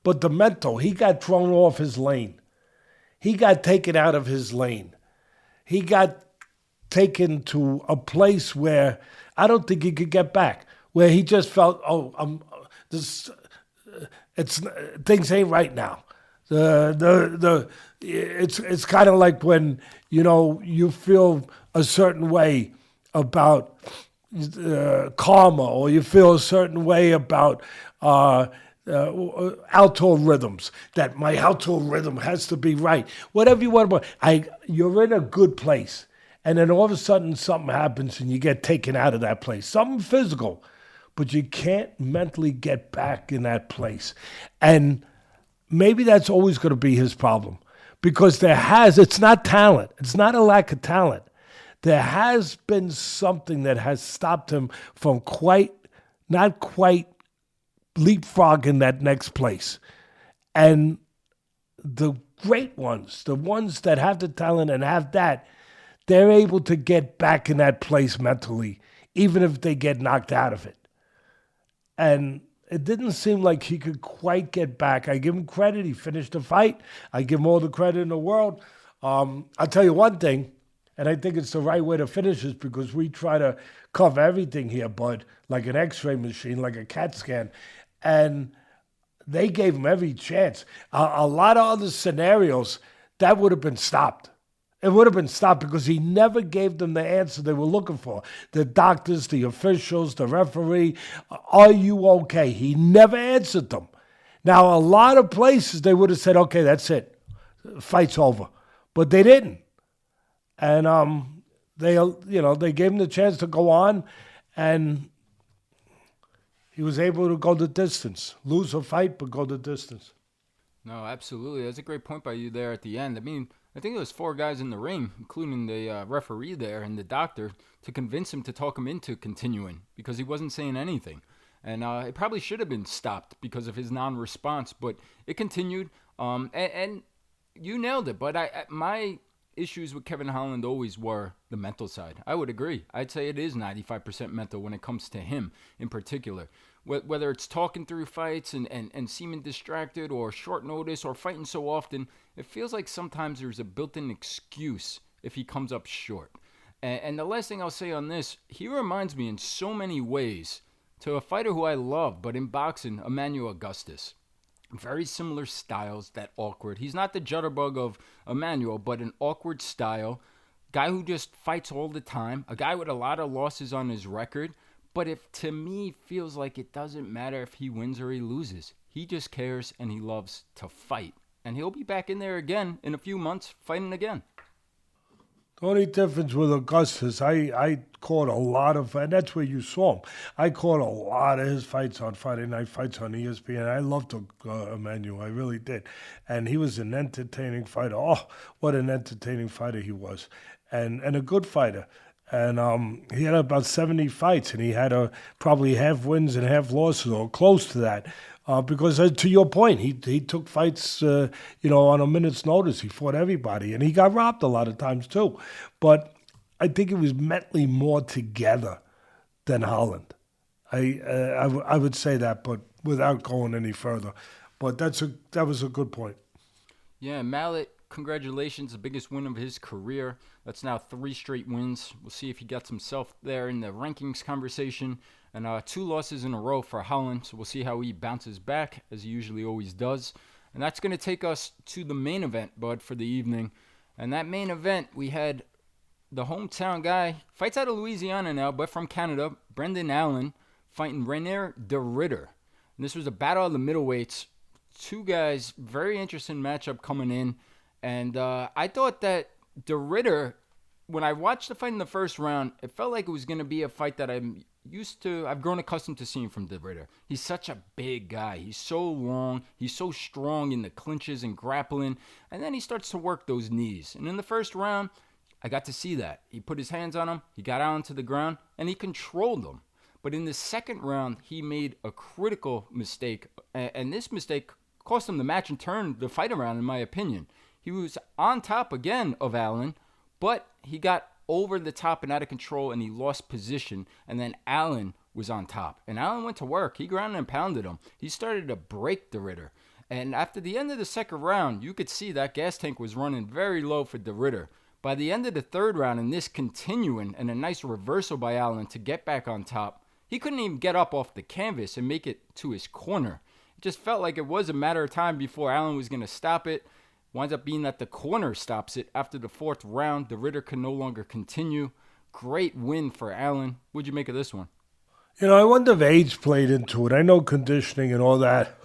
But the mental, he got thrown off his lane. He got taken out of his lane. He got taken to a place where I don't think he could get back. Where he just felt, things ain't right now. It's kind of like when you feel a certain way about karma, or you feel a certain way about alto rhythms, that my alto rhythm has to be right. Whatever you want, you're in a good place, and then all of a sudden something happens and you get taken out of that place. Something physical, but you can't mentally get back in that place. And maybe that's always going to be his problem, because it's not talent. It's not a lack of talent. There has been something that has stopped him from not quite leapfrogging that next place. And the great ones, the ones that have the talent and have that, they're able to get back in that place mentally, even if they get knocked out of it. And it didn't seem like he could quite get back. I give him credit. He finished the fight. I give him all the credit in the world. I'll tell you one thing, and I think it's the right way to finish this because we try to cover everything here, Bud, like an x-ray machine, like a CAT scan. And they gave him every chance. A lot of other scenarios, that would have been stopped. It would have been stopped because he never gave them the answer they were looking for. The doctors, the officials, the referee, are you okay? He never answered them. Now, a lot of places they would have said, okay, that's it. Fight's over. But they didn't. And they gave him the chance to go on, and he was able to go the distance. Lose a fight, but go the distance. No, absolutely. That's a great point by you there at the end. I mean, I think there was 4 guys in the ring, including the referee there and the doctor, to convince him to talk him into continuing because he wasn't saying anything. And it probably should have been stopped because of his non-response, but it continued. And you nailed it. But my issues with Kevin Holland always were the mental side. I would agree. I'd say it is 95% mental when it comes to him in particular. Whether it's talking through fights and seeming distracted or short notice or fighting so often, it feels like sometimes there's a built-in excuse if he comes up short. And the last thing I'll say on this, he reminds me in so many ways to a fighter who I love, but in boxing, Emmanuel Augustus. Very similar styles, that awkward. He's not the jitterbug of Emmanuel, but an awkward style. Guy who just fights all the time. A guy with a lot of losses on his record. But to me, feels like it doesn't matter if he wins or he loses. He just cares and he loves to fight. And he'll be back in there again in a few months, fighting again. The only difference with Augustus, I caught a lot of, and that's where you saw him. I caught a lot of his fights on Friday Night Fights on ESPN. I loved Emmanuel, I really did. And he was an entertaining fighter. Oh, what an entertaining fighter he was. And a good fighter. And he had about 70 fights, and he had probably half wins and half losses, or close to that. Because to your point, he took fights, on a minute's notice. He fought everybody, and he got robbed a lot of times too. But I think he was mentally more together than Holland. I would say that, but without going any further. But that was a good point. Yeah, Malott, congratulations, the biggest win of his career. That's now 3 straight wins. We'll see if he gets himself there in the rankings conversation. And 2 losses in a row for Holland, so we'll see how he bounces back, as he usually always does. And that's going to take us to the main event, Bud, for the evening. And that main event, we had the hometown guy, fights out of Louisiana now, but from Canada, Brendan Allen, fighting Reinier de Ridder. And this was a battle of the middleweights. 2 guys, very interesting matchup coming in. And I thought that de Ridder, when I watched the fight in the first round, it felt like it was going to be a fight that I've grown accustomed to seeing from de Ridder. He's such a big guy. He's so long. He's so strong in the clinches and grappling. And then he starts to work those knees. And in the first round, I got to see that. He put his hands on him. He got out onto the ground, and he controlled him. But in the second round, he made a critical mistake. And this mistake cost him the match and turned the fight around, in my opinion. He was on top again of Allen, but he got over the top and out of control, and he lost position, and then Allen was on top. And Allen went to work. He grounded and pounded him. He started to break de Ridder. And after the end of the second round, you could see that gas tank was running very low for de Ridder. By the end of the third round, and this continuing, and a nice reversal by Allen to get back on top, he couldn't even get up off the canvas and make it to his corner. It just felt like it was a matter of time before Allen was going to stop it. Winds up being that the corner stops it. After the 4th round, de Ridder can no longer continue. Great win for Allen. What'd you make of this one? I wonder if age played into it. I know conditioning and all that,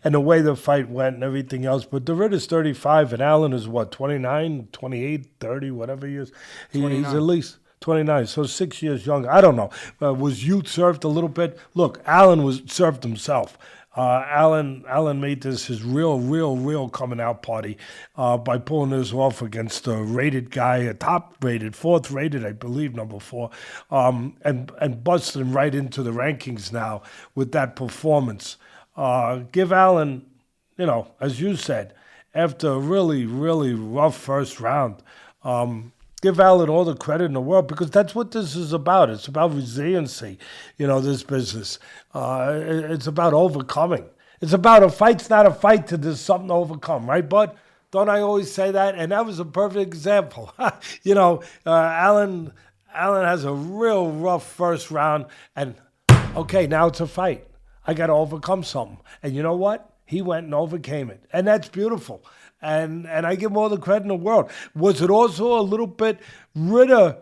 and the way the fight went and everything else, but de Ridder's 35, and Allen is, 29, 28, 30, whatever he is. He's at least 29, so 6 years younger. I don't know. Was youth served a little bit? Look, Allen was served himself. Allen made this his real coming out party by pulling this off against a rated guy, a top rated, 4th rated, I believe, number 4, and busting right into the rankings now with that performance. Give Allen, as you said, after a really rough first round, give Allen all the credit in the world, because that's what this is about. It's about resiliency, this business. It's about overcoming. It's about a fight's not a fight till there's something to overcome, right, bud? Don't I always say that? And that was a perfect example. Allen has a real rough first round, and okay, now it's a fight. I got to overcome something. And you know what? He went and overcame it. And that's beautiful. And I give him all the credit in the world. Was it also a little bit Ritter,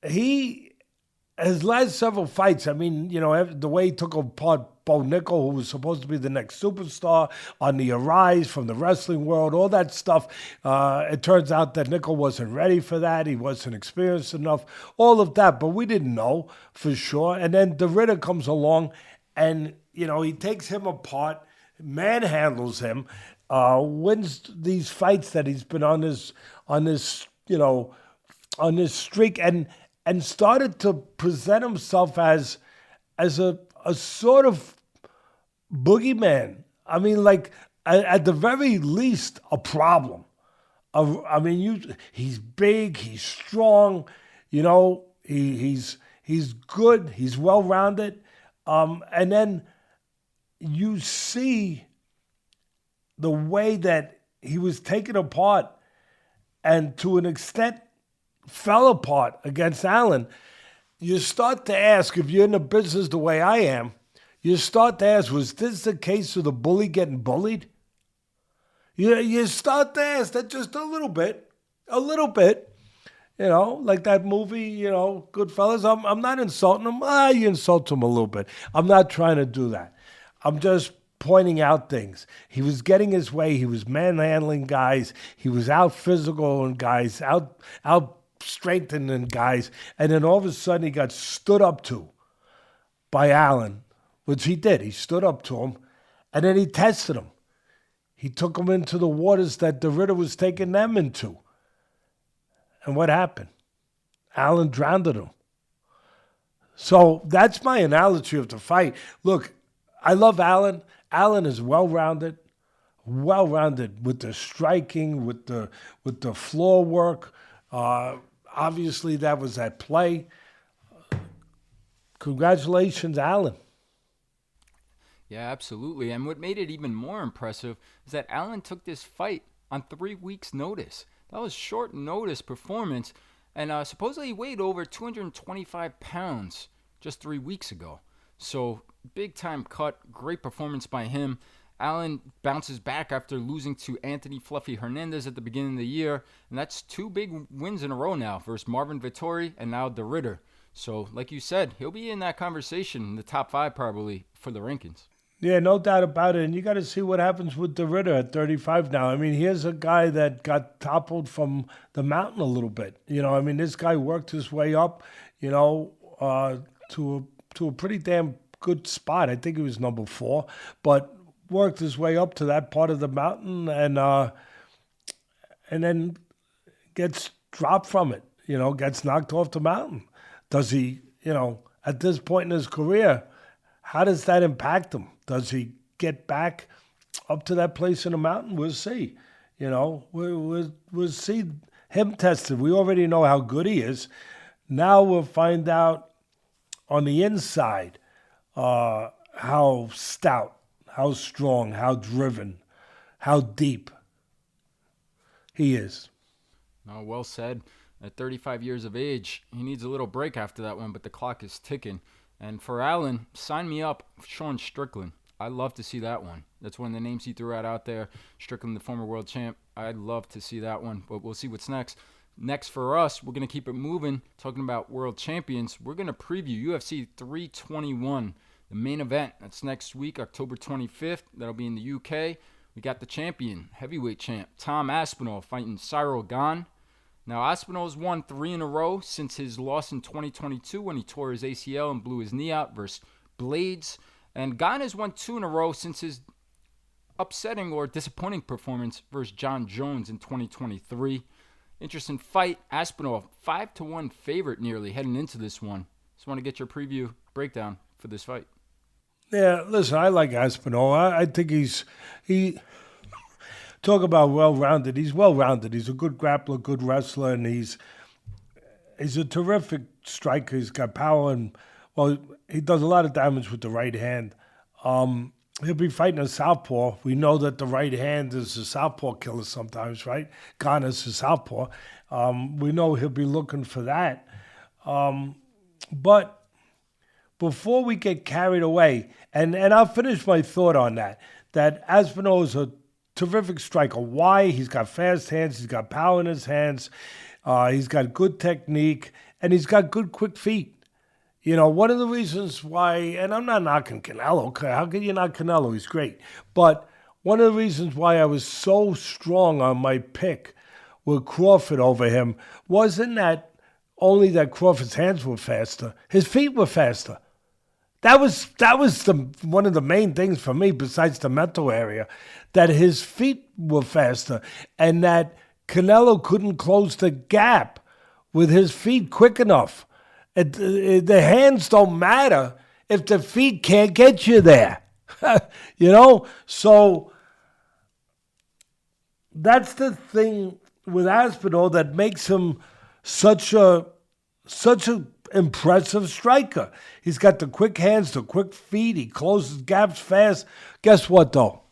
his last several fights, I mean, the way he took apart Bareknuckle, who was supposed to be the next superstar on the arise from the wrestling world, all that stuff. It turns out that Nickel wasn't ready for that. He wasn't experienced enough, all of that. But we didn't know for sure. And then the Ritter comes along and, he takes him apart, manhandles him, wins these fights that he's been on this streak and started to present himself as a sort of boogeyman. I mean, like, at the very least, a problem. He's big, he's strong, he's good, he's well-rounded. And then you see the way that he was taken apart and to an extent fell apart against Allen. You start to ask, if you're in the business the way I am, you start to ask, was this the case of the bully getting bullied? You start to ask that just a little bit, like that movie, Goodfellas. I'm not insulting him. You insult him a little bit. I'm not trying to do that. I'm just pointing out things. He was getting his way. He was manhandling guys. He was out physical and guys, out strengthening guys. And then all of a sudden he got stood up to by Allen, which he did. He stood up to him, and then he tested him. He took him into the waters that the Ritter was taking them into. And what happened? Allen drowned him. So that's my analogy of the fight. Look, I love Allen. Allen is well-rounded with the striking, with the floor work. Obviously, that was at play. Congratulations, Allen. Yeah, absolutely. And what made it even more impressive is that Allen took this fight on 3 weeks' notice. That was short notice performance. And supposedly he weighed over 225 pounds just 3 weeks ago. So big time cut, great performance by him. Allen bounces back after losing to Anthony Fluffy Hernandez at the beginning of the year. And that's 2 big wins in a row now versus Marvin Vettori and now the Ritter. So like you said, he'll be in that conversation in the top 5 probably for the rankings. Yeah, no doubt about it. And you got to see what happens with the Ritter at 35 now. I mean, here's a guy that got toppled from the mountain a little bit. This guy worked his way up, to a pretty damn good spot. I think he was number 4, but worked his way up to that part of the mountain and then gets dropped from it, gets knocked off the mountain. Does he, at this point in his career, how does that impact him? Does he get back up to that place in the mountain? We'll see. We'll see him tested. We already know how good he is. Now we'll find out on the inside how stout, how strong, how driven, how deep he is. Oh, well said. At 35 years of age, he needs a little break after that one, but the clock is ticking. And for Allen, sign me up, Sean Strickland. I'd love to see that one. That's one of the names he threw out there. Strickland, the former world champ. I'd love to see that one, but we'll see what's next. Next for us, we're going to keep it moving, talking about world champions. We're going to preview UFC 321, the main event. That's next week, October 25th. That'll be in the UK. We got the champion, heavyweight champ, Tom Aspinall, fighting Cyril Gane. Now, Aspinall's won 3 in a row since his loss in 2022 when he tore his ACL and blew his knee out versus Blades. And Gane has won 2 in a row since his upsetting or disappointing performance versus John Jones in 2023. Interesting fight. Aspinall, 5-1 favorite nearly heading into this one. Just want to get your preview breakdown for this fight. Yeah, listen, I like Aspinall. I think he talk about well-rounded. He's well-rounded. He's a good grappler, good wrestler, and he's a terrific striker. He's got power, and, well, he does a lot of damage with the right hand. He'll be fighting a southpaw. We know that the right hand is a southpaw killer sometimes, right? Gane is a southpaw. We know he'll be looking for that. But before we get carried away, and I'll finish my thought on that Aspinall is a terrific striker. Why? He's got fast hands. He's got power in his hands. He's got good technique, and he's got good, quick feet. You know, one of the reasons why, and I'm not knocking Canelo. How can you knock Canelo? He's great. But one of the reasons why I was so strong on my pick with Crawford over him wasn't that only that Crawford's hands were faster, his feet were faster. That was one of the main things for me, besides the mental area, that his feet were faster and that Canelo couldn't close the gap with his feet quick enough. The hands don't matter if the feet can't get you there. You know? So that's the thing with Aspinall that makes him such a impressive striker. He's got the quick hands, the quick feet. He closes gaps fast. Guess what, though?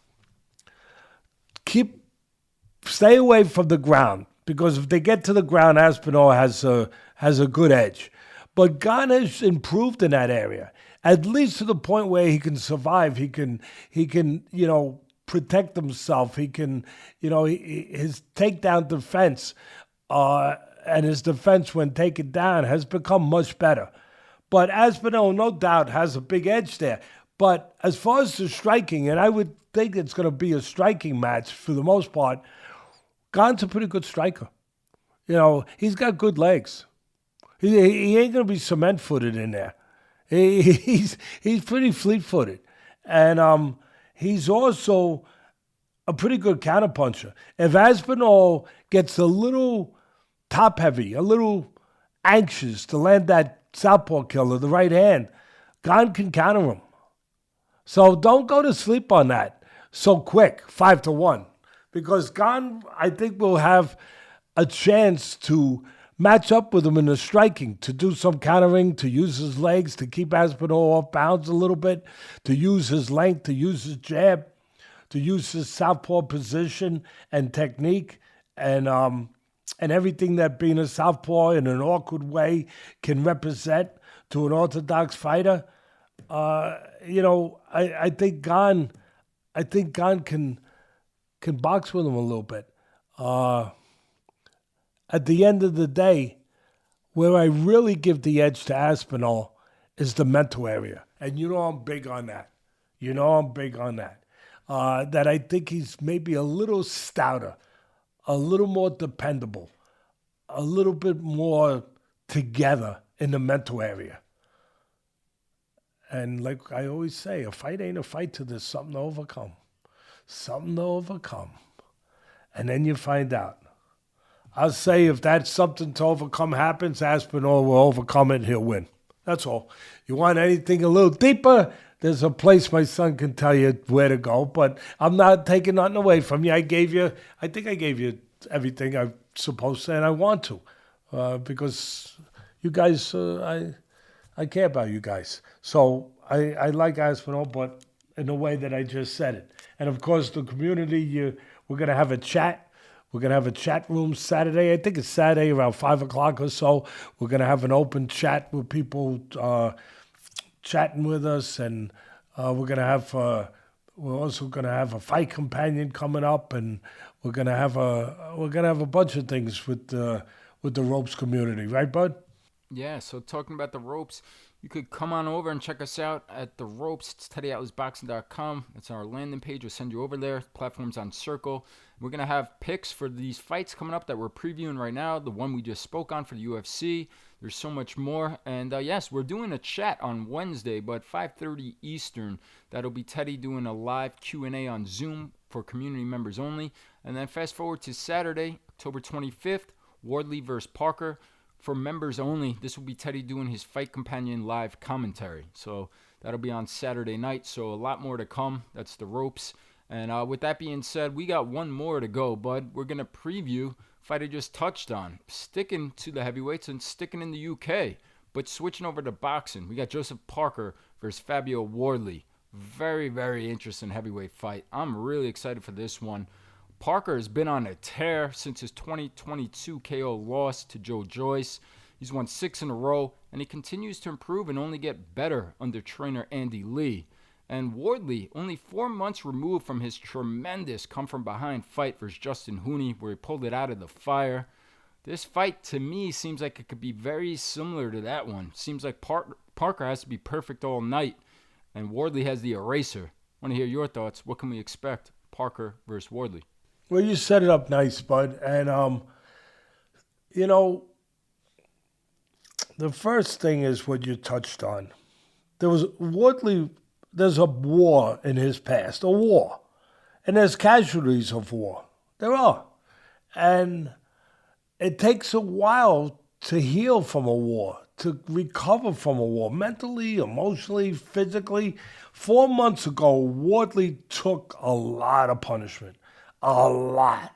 Stay away from the ground, because if they get to the ground, Aspinall has a good edge. But Gane has improved in that area, at least to the point where he can survive. He can protect himself. He can, his takedown defense and his defense when taken down has become much better. But Aspinall, no doubt, has a big edge there. But as far as the striking, and I would think it's going to be a striking match for the most part, Gane's a pretty good striker. He's got good legs. He ain't going to be cement-footed in there. He's pretty fleet-footed. And he's also a pretty good counterpuncher. If Aspinall gets a little top-heavy, a little anxious to land that southpaw killer, the right hand, Gane can counter him. So don't go to sleep on that so quick, 5-1. Because Gane, I think, will have a chance to match up with him in the striking, to do some countering, to use his legs, to keep Aspinall off bounds a little bit, to use his length, to use his jab, to use his southpaw position and technique, and everything that being a southpaw in an awkward way can represent to an orthodox fighter. I think Gane can box with him a little bit. At the end of the day, where I really give the edge to Aspinall is the mental area. And I'm big on that. That I think he's maybe a little stouter, a little more dependable, a little bit more together in the mental area. And like I always say, a fight ain't a fight till there's something to overcome. Something to overcome. And then you find out. I'll say if that something to overcome happens, Aspinall will overcome it and he'll win. That's all. You want anything a little deeper, there's a place my son can tell you where to go, but I'm not taking nothing away from you. I think I gave you everything I'm supposed to, and I want to, because you guys, I care about you guys. So I like Aspinall, but in the way that I just said it. And of course, the community, we're going to have a chat. We're going to have a chat room Saturday. I think it's Saturday around 5 o'clock or so. We're going to have an open chat with people chatting with us. And we're also going to have a fight companion coming up. And we're going to have a bunch of things with the ropes community. Right, bud? Yeah, so talking about the ropes, you could come on over and check us out at the ropes. It's TeddyAtlasBoxing.com. It's our landing page. We'll send you over there. Platform's on Circle. We're going to have picks for these fights coming up that we're previewing right now. The one we just spoke on for the UFC. There's so much more. And yes, we're doing a chat on Wednesday, but 5:30 Eastern. That'll be Teddy doing a live Q&A on Zoom for community members only. And then fast forward to Saturday, October 25th, Wardley versus Parker. For members only, this will be Teddy doing his Fight Companion live commentary. So that'll be on Saturday night. So a lot more to come. That's the ropes. And with that being said, we got one more to go, bud. We're going to preview fight I just touched on. Sticking to the heavyweights and sticking in the UK. But switching over to boxing. We got Joseph Parker versus Fabio Wardley. Very, very interesting heavyweight fight. I'm really excited for this one. Parker has been on a tear since his 2022 KO loss to Joe Joyce. He's won 6 in a row, and he continues to improve and only get better under trainer Andy Lee. And Wardley, only 4 months removed from his tremendous come-from-behind fight versus Justin Hooney, where he pulled it out of the fire. This fight, to me, seems like it could be very similar to that one. Seems like Parker has to be perfect all night, and Wardley has the eraser. I want to hear your thoughts. What can we expect? Parker versus Wardley. Well, you set it up nice, bud. And, you know, the first thing is what you touched on. Wardley, there's a war in his past, a war. And there's casualties of war. There are. And it takes a while to heal from a war, to recover from a war, mentally, emotionally, physically. 4 months ago, Wardley took a lot of punishment. A lot.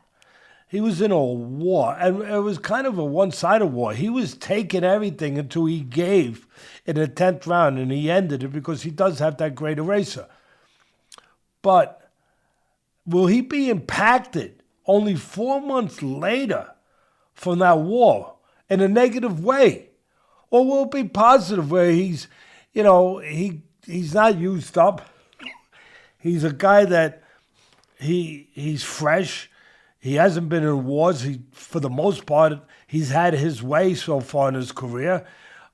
He was in a war, and it was kind of a one-sided war. He was taking everything until he gave in the 10th round, and he ended it because he does have that great eraser. But will he be impacted only 4 months later from that war in a negative way? Or will it be positive where he's not used up? He's a guy that he's fresh. He hasn't been in wars. For the most part, he's had his way so far in his career.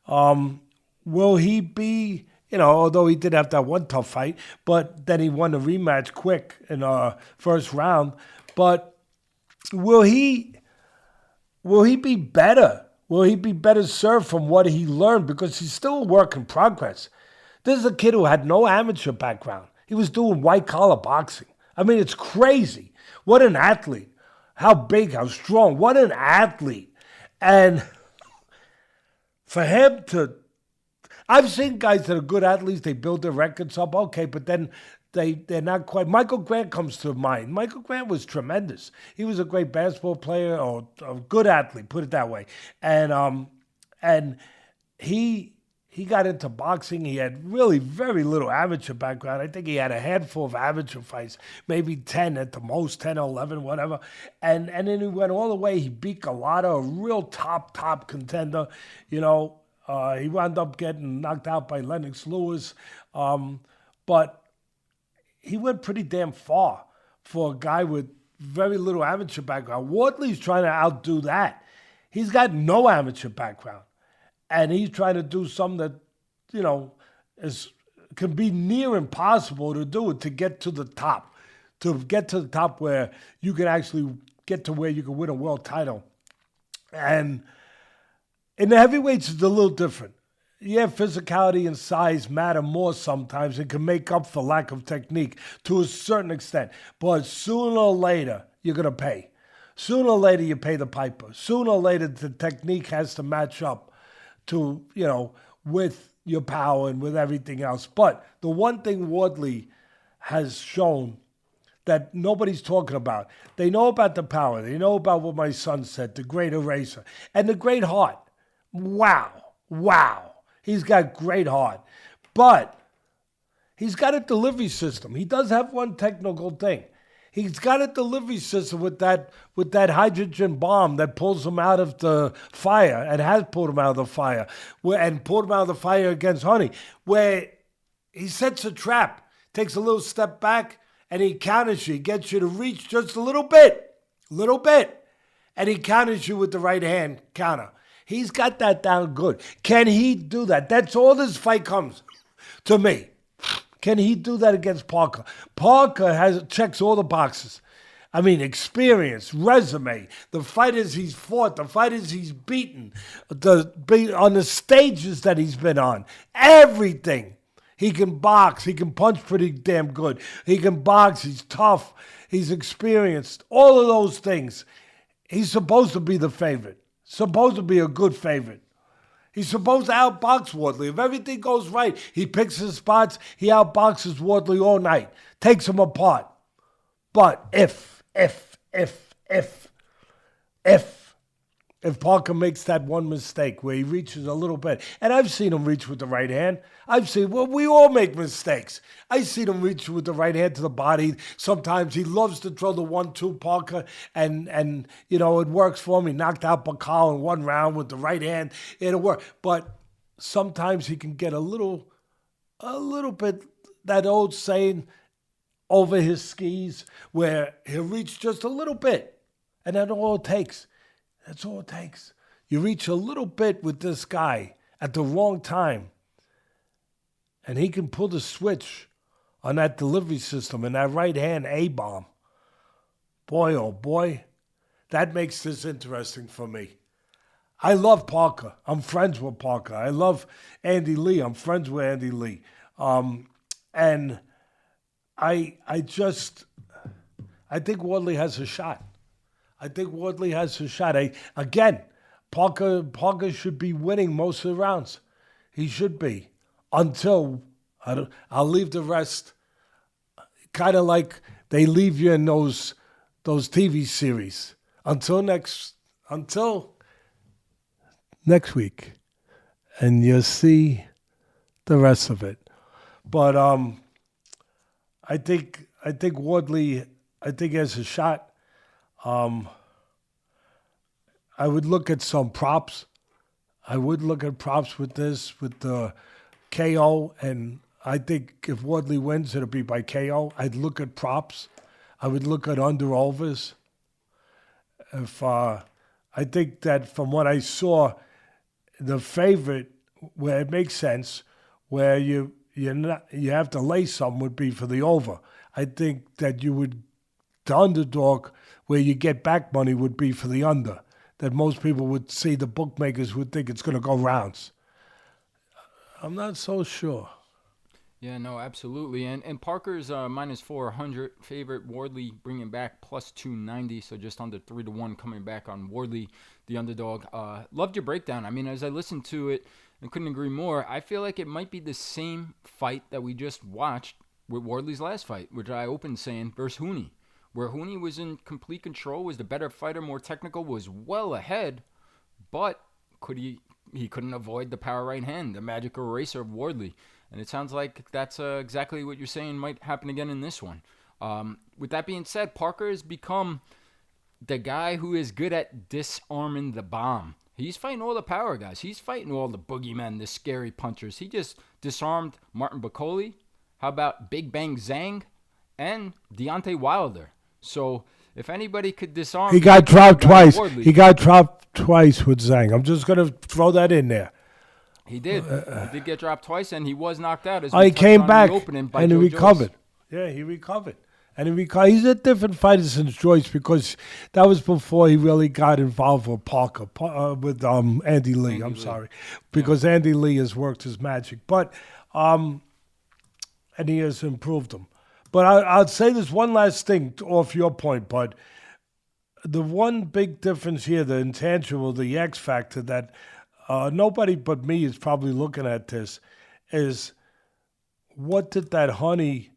Will he be, although he did have that one tough fight, but then he won the rematch quick in the first round. But will he be better? Will he be better served from what he learned? Because he's still a work in progress. This is a kid who had no amateur background. He was doing white-collar boxing. I mean, it's crazy. What an athlete. How big, how strong. What an athlete. And for him to... I've seen guys that are good athletes, they build their records up, okay, but then they're not quite... Michael Grant comes to mind. Michael Grant was tremendous. He was a great basketball player, or a good athlete, put it that way. And he got into boxing. He had really very little amateur background. I think he had a handful of amateur fights, maybe 10 at the most, 10 or 11, whatever. And then he went all the way. He beat Galata, a real top contender. He wound up getting knocked out by Lennox Lewis. But he went pretty damn far for a guy with very little amateur background. Wardley's trying to outdo that. He's got no amateur background. And he's trying to do something that, can be near impossible to do it, to get to the top. To get to the top where you can actually get to where you can win a world title. And in the heavyweights, it's a little different. Yeah, physicality and size matter more sometimes. It can make up for lack of technique to a certain extent. But sooner or later, you're going to pay. Sooner or later, you pay the piper. Sooner or later, the technique has to match up to, with your power and with everything else. But the one thing Wardley has shown that nobody's talking about, they know about the power. They know about what my son said, the great eraser, and the great heart. Wow. He's got great heart. But he's got a delivery system. He does have one technical thing. He's got a delivery system with that hydrogen bomb that pulls him out of the fire, and has pulled him out of the fire, and pulled him out of the fire against Honey, where he sets a trap, takes a little step back, and he counters you. He gets you to reach just a little bit, and he counters you with the right hand counter. He's got that down good. Can he do that? That's all this fight comes to me. Can he do that against Parker? Parker checks all the boxes. I mean, experience, resume, the fighters he's fought, the fighters he's beaten, on the stages that he's been on, everything. He can box. He can punch pretty damn good. He can box. He's tough. He's experienced. All of those things. He's supposed to be the favorite. Supposed to be a good favorite. He's supposed to outbox Wardley. If everything goes right, he picks his spots, he outboxes Wardley all night, takes him apart. But if if Parker makes that one mistake where he reaches a little bit. And I've seen him reach with the right hand. We all make mistakes. I've seen him reach with the right hand to the body. Sometimes he loves to throw the 1-2 Parker, and it works for him. He knocked out Bacall in one round with the right hand. It'll work. But sometimes he can get a little bit, that old saying, over his skis, where he'll reach just a little bit. And that's all it takes. That's all it takes. You reach a little bit with this guy at the wrong time, and he can pull the switch on that delivery system and that right hand A-bomb. Boy, oh boy, that makes this interesting for me. I love Parker. I'm friends with Parker. I love Andy Lee. I'm friends with Andy Lee. And I think Wardley has a shot. Again, Parker should be winning most of the rounds. He should be. Until, I'll leave the rest, kind of like they leave you in those TV series. Until next week. And you'll see the rest of it. But I think Wardley, has a shot. I would look at some props. with the KO, and I think if Wardley wins, it'll be by KO. I'd look at props. I would look at under-overs. I think that from what I saw, the favorite, where it makes sense, where you have to lay some, would be for the over. I think that the underdog, where you get back money, would be for the under. That most people would see, the bookmakers would think it's going to go rounds. I'm not so sure. Yeah, no, absolutely. And Parker's minus 400 favorite. Wardley bringing back plus 290, so just under 3-1 coming back on Wardley, the underdog. Loved your breakdown. I mean, as I listened to it, and couldn't agree more, I feel like it might be the same fight that we just watched with Wardley's last fight, which I opened saying versus Hooney, where Hooney was in complete control, was the better fighter, more technical, was well ahead, but he couldn't avoid the power right hand, the magical eraser of Wardley. And it sounds like that's exactly what you're saying might happen again in this one. With that being said, Parker has become the guy who is good at disarming the bomb. He's fighting all the power guys. He's fighting all the boogeymen, the scary punchers. He just disarmed Martin Bakole. How about Big Bang Zhang and Deontay Wilder? So if anybody could disarm... He got dropped twice. He got dropped twice with Zhang. I'm just going to throw that in there. He did. He did get dropped twice, and he was knocked out. He came back, and he recovered. Yeah, he recovered. And he's a different fighter since Joyce, because that was before he really got involved with Parker, with Andy Lee. Because Andy Lee has worked his magic. But, and he has improved him. But I'll say this one last thing off your point, Bud. The one big difference here, the intangible, the X factor that nobody but me is probably looking at this, is what did that Hooney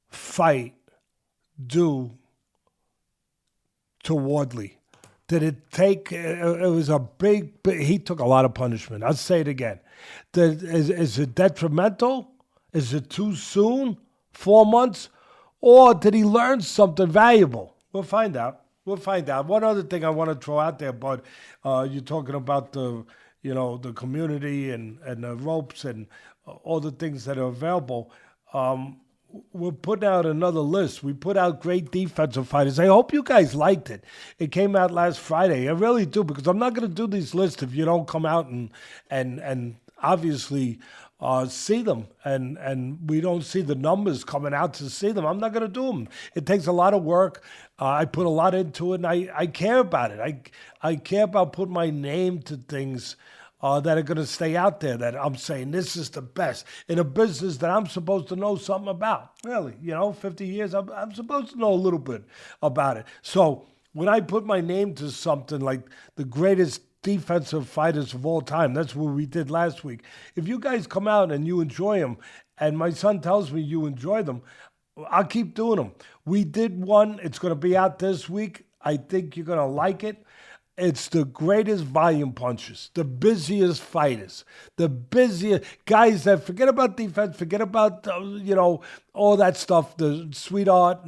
fight do to Wardley? Did it take, it was a big, he took a lot of punishment. I'll say it again. Is it detrimental? Is it too soon? 4 months? Or did he learn something valuable? We'll find out. One other thing I want to throw out there, Bud, you're talking about the community and the ropes and all the things that are available. We're putting out another list. We put out great defensive fighters. I hope you guys liked it. It came out last Friday. I really do, because I'm not going to do these lists if you don't come out and obviously see them, and we don't see the numbers coming out to see them. I'm not going to do them. It takes a lot of work. I put a lot into it, and I care about it. I care about putting my name to things that are going to stay out there, that I'm saying this is the best in a business that I'm supposed to know something about. Really, 50 years, I'm supposed to know a little bit about it. So when I put my name to something like the greatest defensive fighters of all time, that's what we did last week. If you guys come out and you enjoy them, and my son tells me you enjoy them, I'll keep doing them. We did one. It's going to be out this week. I think you're going to like it. It's the greatest volume punchers, the busiest fighters, the busiest guys that forget about defense, forget about, all that stuff, the sweet art,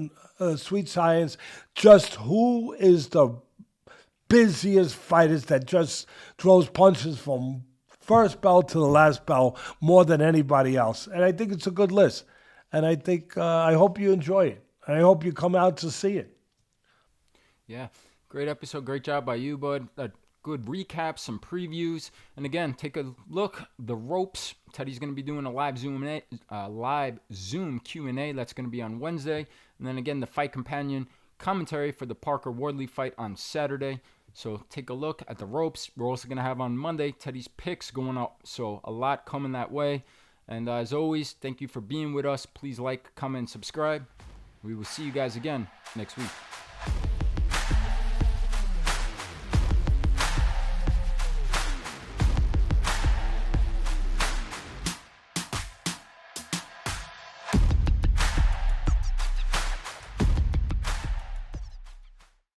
sweet science. Just who is the busiest fighters that just throws punches from first bell to the last bell more than anybody else. And I think it's a good list. And I hope you enjoy it. I hope you come out to see it. Yeah. Great episode. Great job by you, bud. A good recap, some previews. And again, take a look. The ropes. Teddy's going to be doing a live Zoom Q&A. That's going to be on Wednesday. And then again, the Fight Companion commentary for the Parker Wardley fight on Saturday. So take a look at the ropes. We're also going to have on Monday Teddy's picks going up. So a lot coming that way. And as always, thank you for being with us. Please like, comment, and subscribe. We will see you guys again next week.